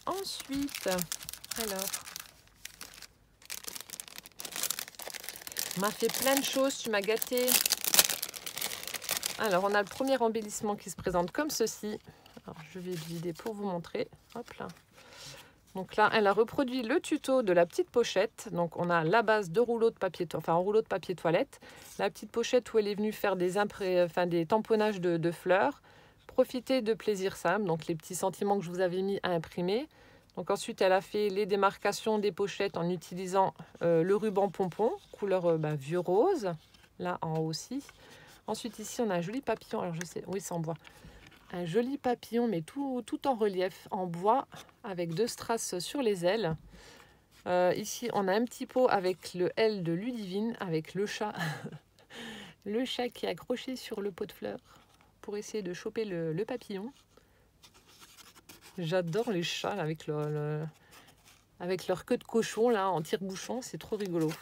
Ensuite, alors, m'a fait plein de choses, tu m'as gâté. Alors, on a le premier embellissement qui se présente comme ceci. Alors, je vais le vider pour vous montrer. Hop là. Donc là, elle a reproduit le tuto de la petite pochette. Donc, on a la base de rouleau de papier, un rouleau de papier toilette. La petite pochette où elle est venue faire des tamponnages de fleurs. Profiter de plaisir simple. Donc, les petits sentiments que je vous avais mis à imprimer. Donc, ensuite, elle a fait les démarcations des pochettes en utilisant le ruban pompon, couleur vieux rose. Là, en haut aussi. Ensuite, ici, on a un joli papillon. Alors, je sais, oui, c'est en bois. Un joli papillon, mais tout en relief, en bois, avec 2 strass sur les ailes. Ici, on a un petit pot avec le L de Ludivine, avec le chat. Le chat qui est accroché sur le pot de fleurs pour essayer de choper le papillon. J'adore les chats avec leur queue de cochon, là, en tire-bouchon. C'est trop rigolo.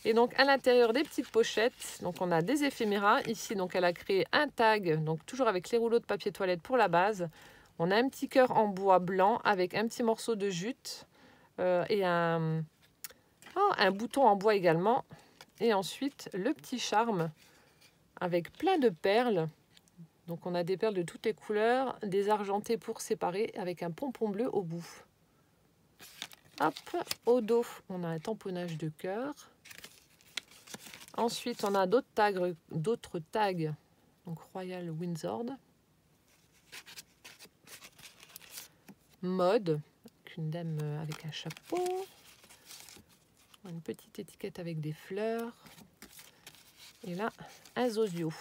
Et donc, à l'intérieur des petites pochettes, donc on a des éphéméras. Ici, donc, elle a créé un tag, donc toujours avec les rouleaux de papier toilette pour la base. On a un petit cœur en bois blanc avec un petit morceau de jute et un bouton en bois également. Et ensuite, le petit charme avec plein de perles. Donc, on a des perles de toutes les couleurs, des argentées pour séparer avec un pompon bleu au bout. Hop, au dos, on a un tamponnage de cœur. Ensuite, on a d'autres tags, donc Royal Windsor. Mode, une dame avec un chapeau. Une petite étiquette avec des fleurs. Et là, un zozio.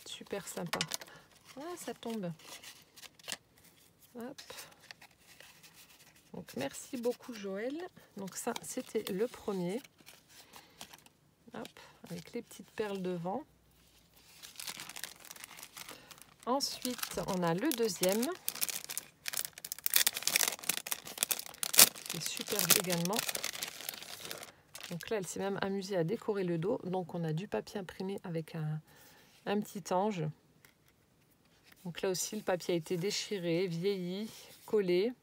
Super sympa. Ah, ça tombe. Hop. Donc, merci beaucoup Joël. Donc ça, c'était le premier. Hop, avec les petites perles devant. Ensuite, on a le deuxième. Qui est superbe également. Donc là, elle s'est même amusée à décorer le dos. Donc on a du papier imprimé avec un petit ange. Donc là aussi, le papier a été déchiré, vieilli, collé.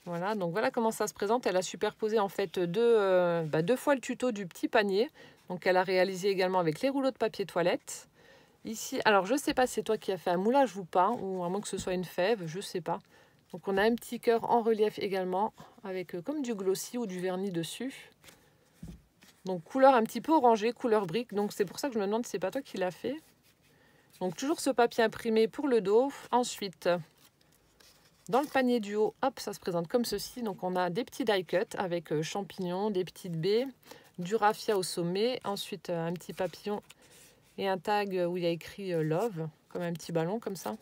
Voilà, donc voilà comment ça se présente. Elle a superposé en fait deux fois le tuto du petit panier. Donc elle a réalisé également avec les rouleaux de papier toilette. Ici, alors je ne sais pas si c'est toi qui as fait un moulage ou pas, ou à moins que ce soit une fève, je ne sais pas. Donc on a un petit cœur en relief également, avec comme du glossy ou du vernis dessus. Donc couleur un petit peu orangée, couleur brique. Donc c'est pour ça que je me demande si c'est pas toi qui l'as fait. Donc toujours ce papier imprimé pour le dos. Ensuite, dans le panier du haut, hop, ça se présente comme ceci. Donc on a des petits die cut avec champignons, des petites baies, du raffia au sommet. Ensuite un petit papillon et un tag où il y a écrit Love, comme un petit ballon comme ça.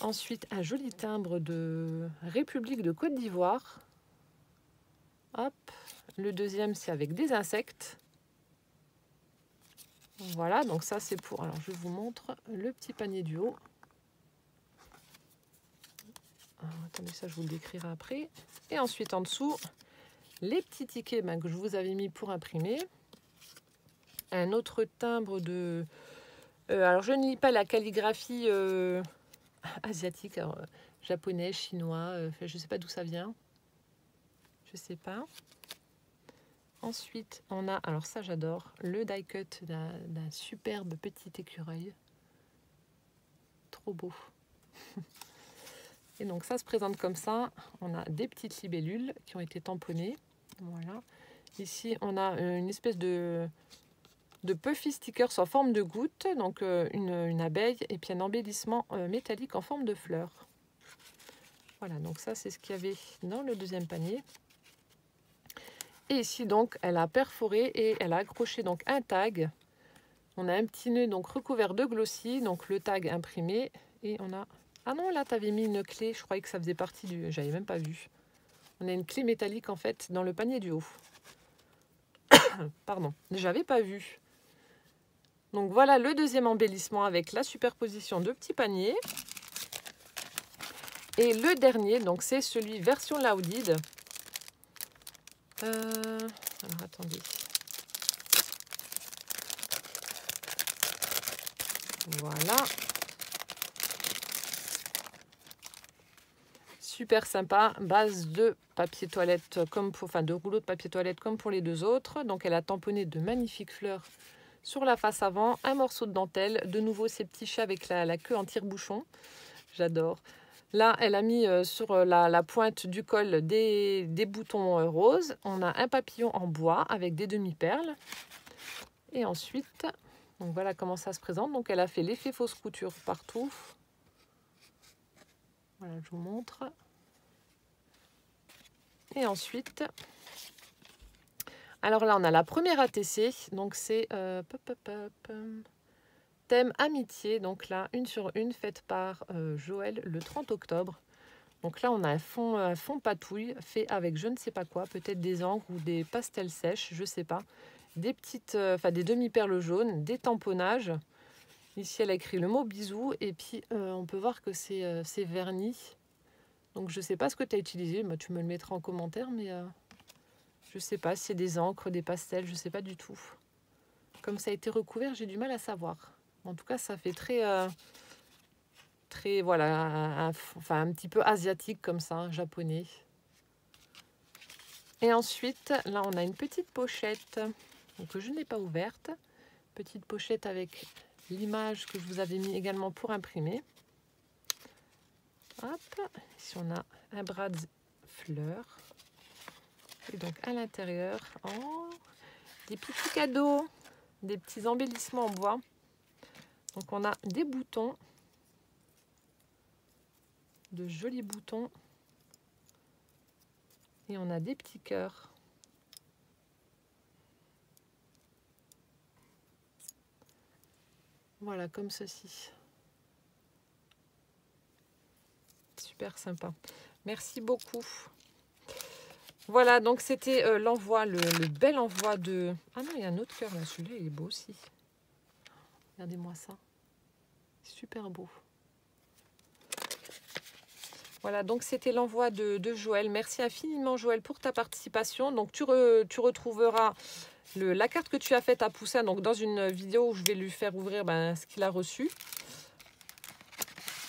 Ensuite un joli timbre de République de Côte d'Ivoire. Hop, le deuxième c'est avec des insectes. Voilà, donc ça c'est pour... Alors je vous montre le petit panier du haut. Alors, attendez, ça je vous le décrirai après. Et ensuite en dessous, les petits tickets que je vous avais mis pour imprimer. Un autre timbre de... alors je ne lis pas la calligraphie asiatique, alors, japonais, chinois, je ne sais pas d'où ça vient. Je sais pas. Ensuite, on a, alors ça j'adore, le die cut d'un superbe petit écureuil. Trop beau. Et donc ça se présente comme ça. On a des petites libellules qui ont été tamponnées. Voilà. Ici, on a une espèce de puffy stickers en forme de goutte. Donc une abeille et puis un embellissement métallique en forme de fleur. Voilà, donc ça c'est ce qu'il y avait dans le deuxième panier. Et ici donc elle a perforé et elle a accroché donc un tag. On a un petit nœud donc recouvert de glossy, donc le tag imprimé. Et on a... Ah non, là tu avais mis une clé, je croyais que ça faisait partie du... J'avais même pas vu. On a une clé métallique en fait dans le panier du haut. Pardon, j'avais pas vu. Donc voilà le deuxième embellissement avec la superposition de petits paniers. Et le dernier, donc c'est celui version Louded. Alors attendez. Voilà. Super sympa, base de papier toilette comme pour, enfin de rouleau de papier toilette comme pour les deux autres. Donc elle a tamponné de magnifiques fleurs sur la face avant, un morceau de dentelle, de nouveau ces petits chats avec la queue en tire-bouchon. J'adore. Là, elle a mis sur la pointe du col des boutons roses. On a un papillon en bois avec des demi-perles. Et ensuite, donc voilà comment ça se présente. Donc elle a fait l'effet fausse couture partout. Voilà, je vous montre. Et ensuite, alors là, on a la première ATC. Donc c'est thème amitié. Donc là, 1 sur 1 faite par Joël le 30 octobre. Donc là, on a un fond patouille fait avec je ne sais pas quoi, peut-être des encres ou des pastels sèches, je ne sais pas. Des petites, des demi-perles jaunes, des tamponnages. Ici, elle a écrit le mot bisous et puis on peut voir que c'est verni. Donc je ne sais pas ce que tu as utilisé, bah, tu me le mettras en commentaire, mais je ne sais pas si c'est des encres, des pastels, je ne sais pas du tout. Comme ça a été recouvert, j'ai du mal à savoir. En tout cas, ça fait très voilà, un petit peu asiatique comme ça, japonais. Et ensuite, là, on a une petite pochette que je n'ai pas ouverte. Petite pochette avec l'image que je vous avais mis également pour imprimer. Hop, ici on a un bras de fleurs. Et donc à l'intérieur, oh, des petits cadeaux, des petits embellissements en bois. Donc on a des boutons, de jolis boutons. Et on a des petits cœurs. Voilà, comme ceci. Super sympa. Merci beaucoup. Voilà, donc c'était l'envoi, le bel envoi de... Ah non, il y a un autre cœur là, celui-là, il est beau aussi. Regardez-moi ça. Super beau. Voilà, donc c'était l'envoi de Joël. Merci infiniment Joël pour ta participation. Donc tu retrouveras la carte que tu as faite à Poussin donc dans une vidéo où je vais lui faire ouvrir ce qu'il a reçu.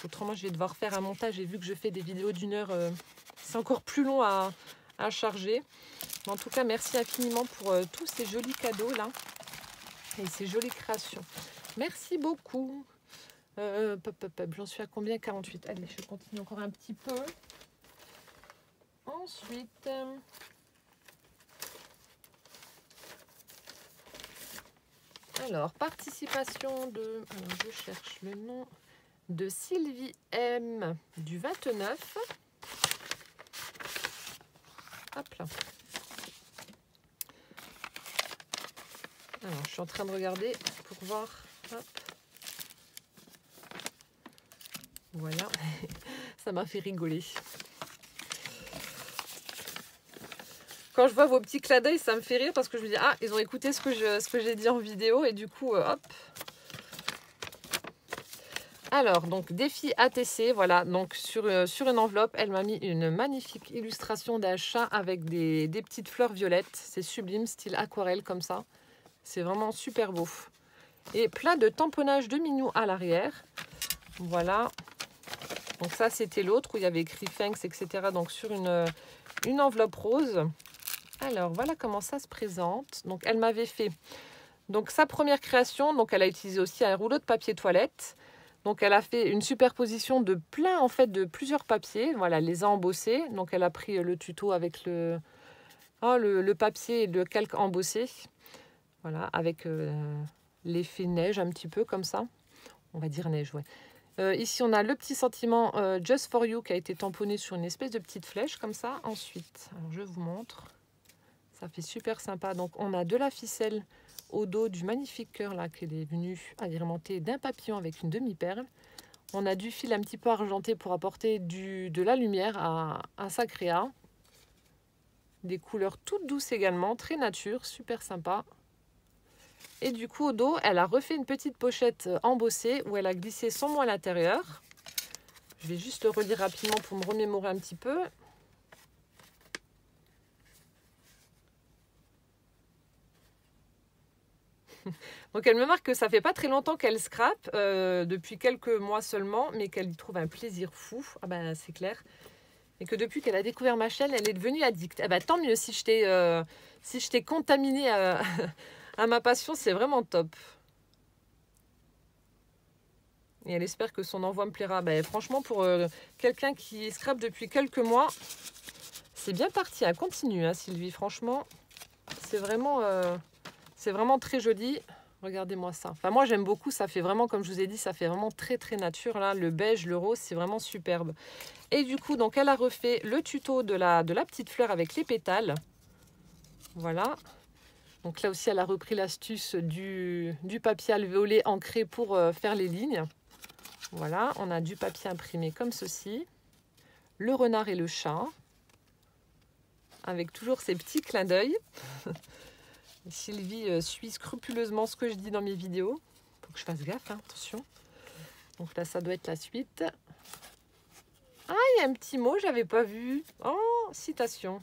Autrement, je vais devoir faire un montage. Et vu que je fais des vidéos d'1 heure, c'est encore plus long à charger. Mais en tout cas, merci infiniment pour tous ces jolis cadeaux là et ces jolies créations. Merci beaucoup. J'en suis à combien? 48. Allez, je continue encore un petit peu. Ensuite, alors, participation de... Alors, je cherche le nom de Sylvie M du 29. Hop là. Alors, je suis en train de regarder pour voir. Hop. Voilà, ça m'a fait rigoler. Quand je vois vos petits clins d'œil, ça me fait rire parce que je me dis, ah, ils ont écouté ce que j'ai dit en vidéo et du coup, hop. Alors, donc, défi ATC, voilà, donc sur une enveloppe, elle m'a mis une magnifique illustration d'un chat avec des petites fleurs violettes. C'est sublime, style aquarelle comme ça. C'est vraiment super beau. Et plein de tamponnages de mignons à l'arrière. Voilà. Donc ça, c'était l'autre où il y avait écrit Thanks, etc. Donc sur une enveloppe rose. Alors, voilà comment ça se présente. Donc, elle m'avait fait donc sa première création. Donc, elle a utilisé aussi un rouleau de papier toilette. Donc, elle a fait une superposition de plein, en fait, de plusieurs papiers. Voilà, elle les a embossés. Donc, elle a pris le tuto avec le papier et le calque embossé. Voilà, avec l'effet neige un petit peu comme ça. On va dire neige, ouais. Ici, on a le petit sentiment Just for You qui a été tamponné sur une espèce de petite flèche comme ça. Ensuite, alors je vous montre. Ça fait super sympa. Donc, on a de la ficelle au dos du magnifique cœur là qui est venu agrémenté d'un papillon avec une demi-perle. On a du fil un petit peu argenté pour apporter de la lumière à sa créa. Des couleurs toutes douces également, très nature, super sympa. Et du coup, au dos, elle a refait une petite pochette embossée où elle a glissé son mot à l'intérieur. Je vais juste le relire rapidement pour me remémorer un petit peu. Donc, elle me marque que ça fait pas très longtemps qu'elle scrape, depuis quelques mois seulement, mais qu'elle y trouve un plaisir fou. Ah ben, c'est clair. Et que depuis qu'elle a découvert ma chaîne, elle est devenue addict. Ah ben, tant mieux si je t'ai contaminée à ma passion, c'est vraiment top. Et elle espère que son envoi me plaira. Ben, franchement, pour quelqu'un qui scrape depuis quelques mois, c'est bien parti. Elle continue, hein, Sylvie. Franchement, c'est vraiment très joli. Regardez-moi ça. Enfin, moi, j'aime beaucoup. Ça fait vraiment, comme je vous ai dit, ça fait vraiment très, très nature. Là, le beige, le rose, c'est vraiment superbe. Et du coup, donc, elle a refait le tuto de la petite fleur avec les pétales. Voilà. Donc là aussi, elle a repris l'astuce du papier alvéolé ancré pour faire les lignes. Voilà, on a du papier imprimé comme ceci. Le renard et le chat. Avec toujours ces petits clins d'œil. Sylvie suit scrupuleusement ce que je dis dans mes vidéos. Faut que je fasse gaffe, hein, attention. Donc là, ça doit être la suite. Ah, il y a un petit mot, j'avais pas vu. Oh, citation.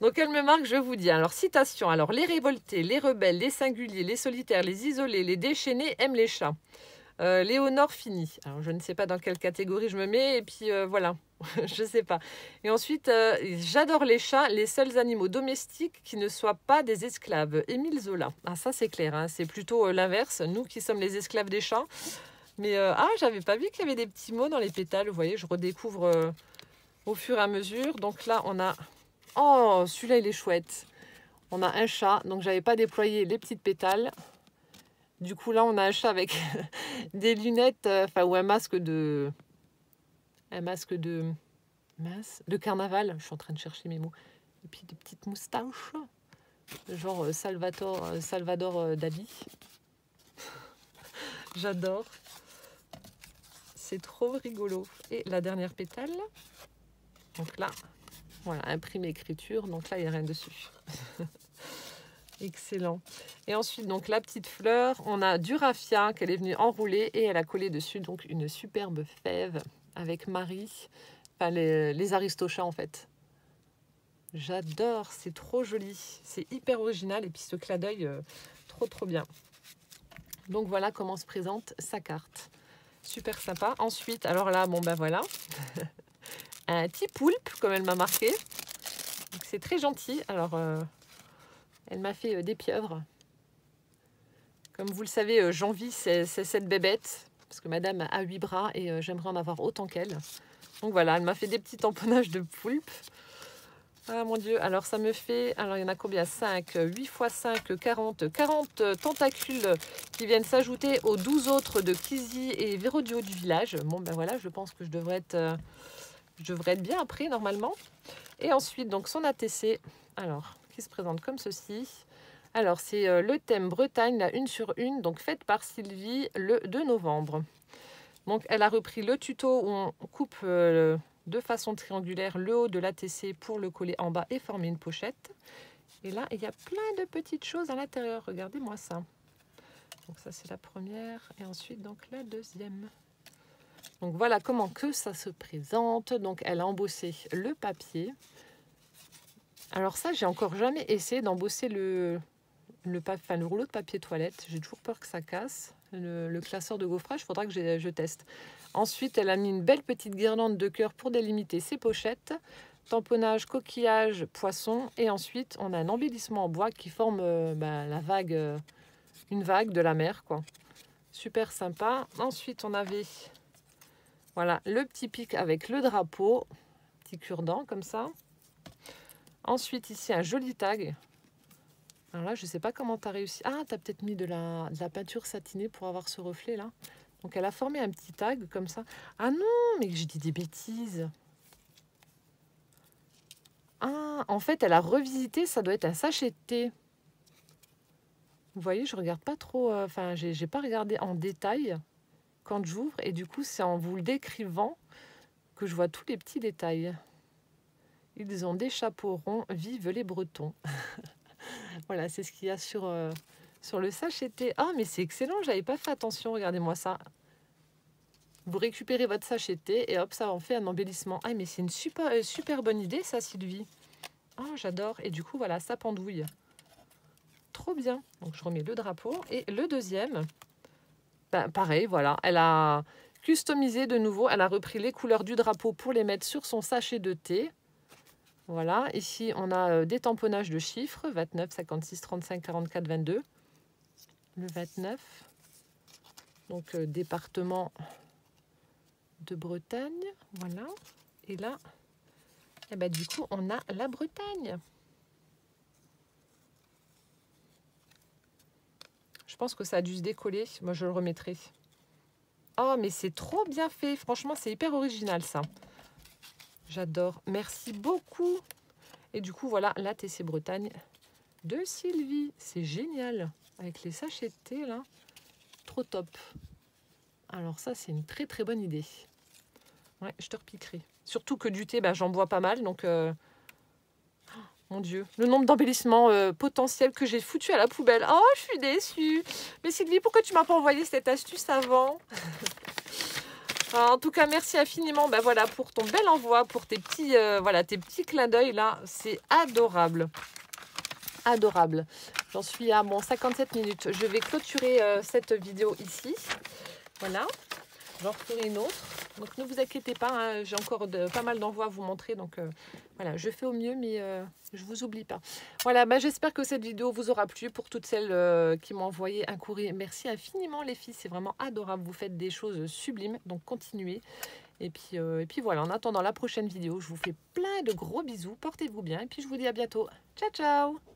Donc elle me marque, je vous dis. Alors, citation. Alors, les révoltés, les rebelles, les singuliers, les solitaires, les isolés, les déchaînés aiment les chats. Léonore Fini. Alors, je ne sais pas dans quelle catégorie je me mets. Et puis, voilà. Je ne sais pas. Et ensuite, j'adore les chats, les seuls animaux domestiques qui ne soient pas des esclaves. Émile Zola. Ah, ça, c'est clair. Hein. C'est plutôt l'inverse. Nous qui sommes les esclaves des chats. Mais, j'avais pas vu qu'il y avait des petits mots dans les pétales. Vous voyez, je redécouvre au fur et à mesure. Donc là, on a... Oh, celui-là, il est chouette. On a un chat. Donc, j'avais pas déployé les petites pétales. Du coup, là, on a un chat avec des lunettes, ou un masque de... de carnaval. Je suis en train de chercher mes mots. Et puis des petites moustaches. Genre Salvador Dali. J'adore. C'est trop rigolo. Et la dernière pétale. Donc là, voilà, imprimé écriture. Donc là, il n'y a rien dessus. Excellent. Et ensuite, donc la petite fleur, on a du raffia qu'elle est venue enrouler et elle a collé dessus donc une superbe fève avec Marie, enfin les aristochats en fait. J'adore, c'est trop joli, c'est hyper original et puis ce clin d'œil, trop bien. Donc voilà comment se présente sa carte. Super sympa. Ensuite, alors là, bon ben voilà, un petit poulpe comme elle m'a marqué. C'est très gentil. Alors... elle m'a fait des pieuvres. Comme vous le savez, j'envie cette bébête. Parce que madame a 8 bras et j'aimerais en avoir autant qu'elle. Donc voilà, elle m'a fait des petits tamponnages de poulpe. Ah mon Dieu, alors ça me fait... Alors il y en a combien? 5, 8 x 5, 40. 40 tentacules qui viennent s'ajouter aux 12 autres de Kizzy et Vérodio du village. Bon ben voilà, je pense que je devrais être bien après normalement. Et ensuite, donc son ATC. Alors... qui se présente comme ceci. Alors, c'est le thème Bretagne, la 1 sur 1, donc faite par Sylvie le 2 novembre. Donc, elle a repris le tuto où on coupe de façon triangulaire le haut de l'ATC pour le coller en bas et former une pochette. Et là, il y a plein de petites choses à l'intérieur. Regardez-moi ça. Donc, ça, c'est la première. Et ensuite, donc, la deuxième. Donc, voilà comment que ça se présente. Donc, elle a embossé le papier. Alors ça, j'ai encore jamais essayé d'embosser le rouleau de papier toilette. J'ai toujours peur que ça casse. Le classeur de gaufrage, il faudra que je teste. Ensuite, elle a mis une belle petite guirlande de cœur pour délimiter ses pochettes. Tamponnage, coquillage, poisson. Et ensuite, on a un embellissement en bois qui forme la vague, une vague de la mer, quoi. Super sympa. Ensuite, on avait voilà, le petit pic avec le drapeau. Petit cure-dent comme ça. Ensuite, ici, un joli tag. Alors là, je ne sais pas comment tu as réussi. Ah, tu as peut-être mis de la peinture satinée pour avoir ce reflet là. Donc, elle a formé un petit tag comme ça. Ah non, mais je dis des bêtises. Ah, en fait, elle a revisité. Ça doit être un sachet de thé. Vous voyez, je regarde pas trop. Enfin, j'ai pas regardé en détail quand j'ouvre. Et du coup, c'est en vous le décrivant que je vois tous les petits détails. Ils ont des chapeaux ronds. Vive les Bretons. Voilà, c'est ce qu'il y a sur le sachet de thé. Ah, mais c'est excellent, j'avais pas fait attention. Regardez-moi ça. Vous récupérez votre sachet de thé et hop, ça en fait un embellissement. Ah, mais c'est une super bonne idée, ça, Sylvie. Oh, j'adore. Et du coup, voilà, ça pendouille. Trop bien. Donc, je remets le drapeau. Et le deuxième, ben, pareil, voilà. Elle a customisé de nouveau. Elle a repris les couleurs du drapeau pour les mettre sur son sachet de thé. Voilà, ici on a des tamponnages de chiffres, 29, 56, 35, 44, 22. Le 29, donc département de Bretagne, voilà. Et là, eh ben, du coup, on a la Bretagne. Je pense que ça a dû se décoller, moi je le remettrai. Oh, mais c'est trop bien fait, franchement, c'est hyper original ça. J'adore, merci beaucoup. Et du coup, voilà, la TC Bretagne de Sylvie. C'est génial. Avec les sachets de thé, là. Trop top. Alors ça, c'est une très bonne idée. Ouais, je te repiquerai. Surtout que du thé, j'en bois pas mal. Donc, mon Dieu. Le nombre d'embellissements potentiels que j'ai foutu à la poubelle. Oh, je suis déçue. Mais Sylvie, pourquoi tu m'as pas envoyé cette astuce avant? En tout cas, merci infiniment voilà, pour ton bel envoi, pour tes petits clins d'œil là. C'est adorable. Adorable. J'en suis à 57 minutes. Je vais clôturer cette vidéo ici. Voilà. J'en ferai une autre. Donc ne vous inquiétez pas, hein, j'ai encore pas mal d'envois à vous montrer. Donc voilà, je fais au mieux, mais je ne vous oublie pas. Voilà, j'espère que cette vidéo vous aura plu. Pour toutes celles qui m'ont envoyé un courrier, merci infiniment les filles, c'est vraiment adorable. Vous faites des choses sublimes, donc continuez. Et puis voilà, en attendant la prochaine vidéo, je vous fais plein de gros bisous. Portez-vous bien et puis je vous dis à bientôt. Ciao, ciao!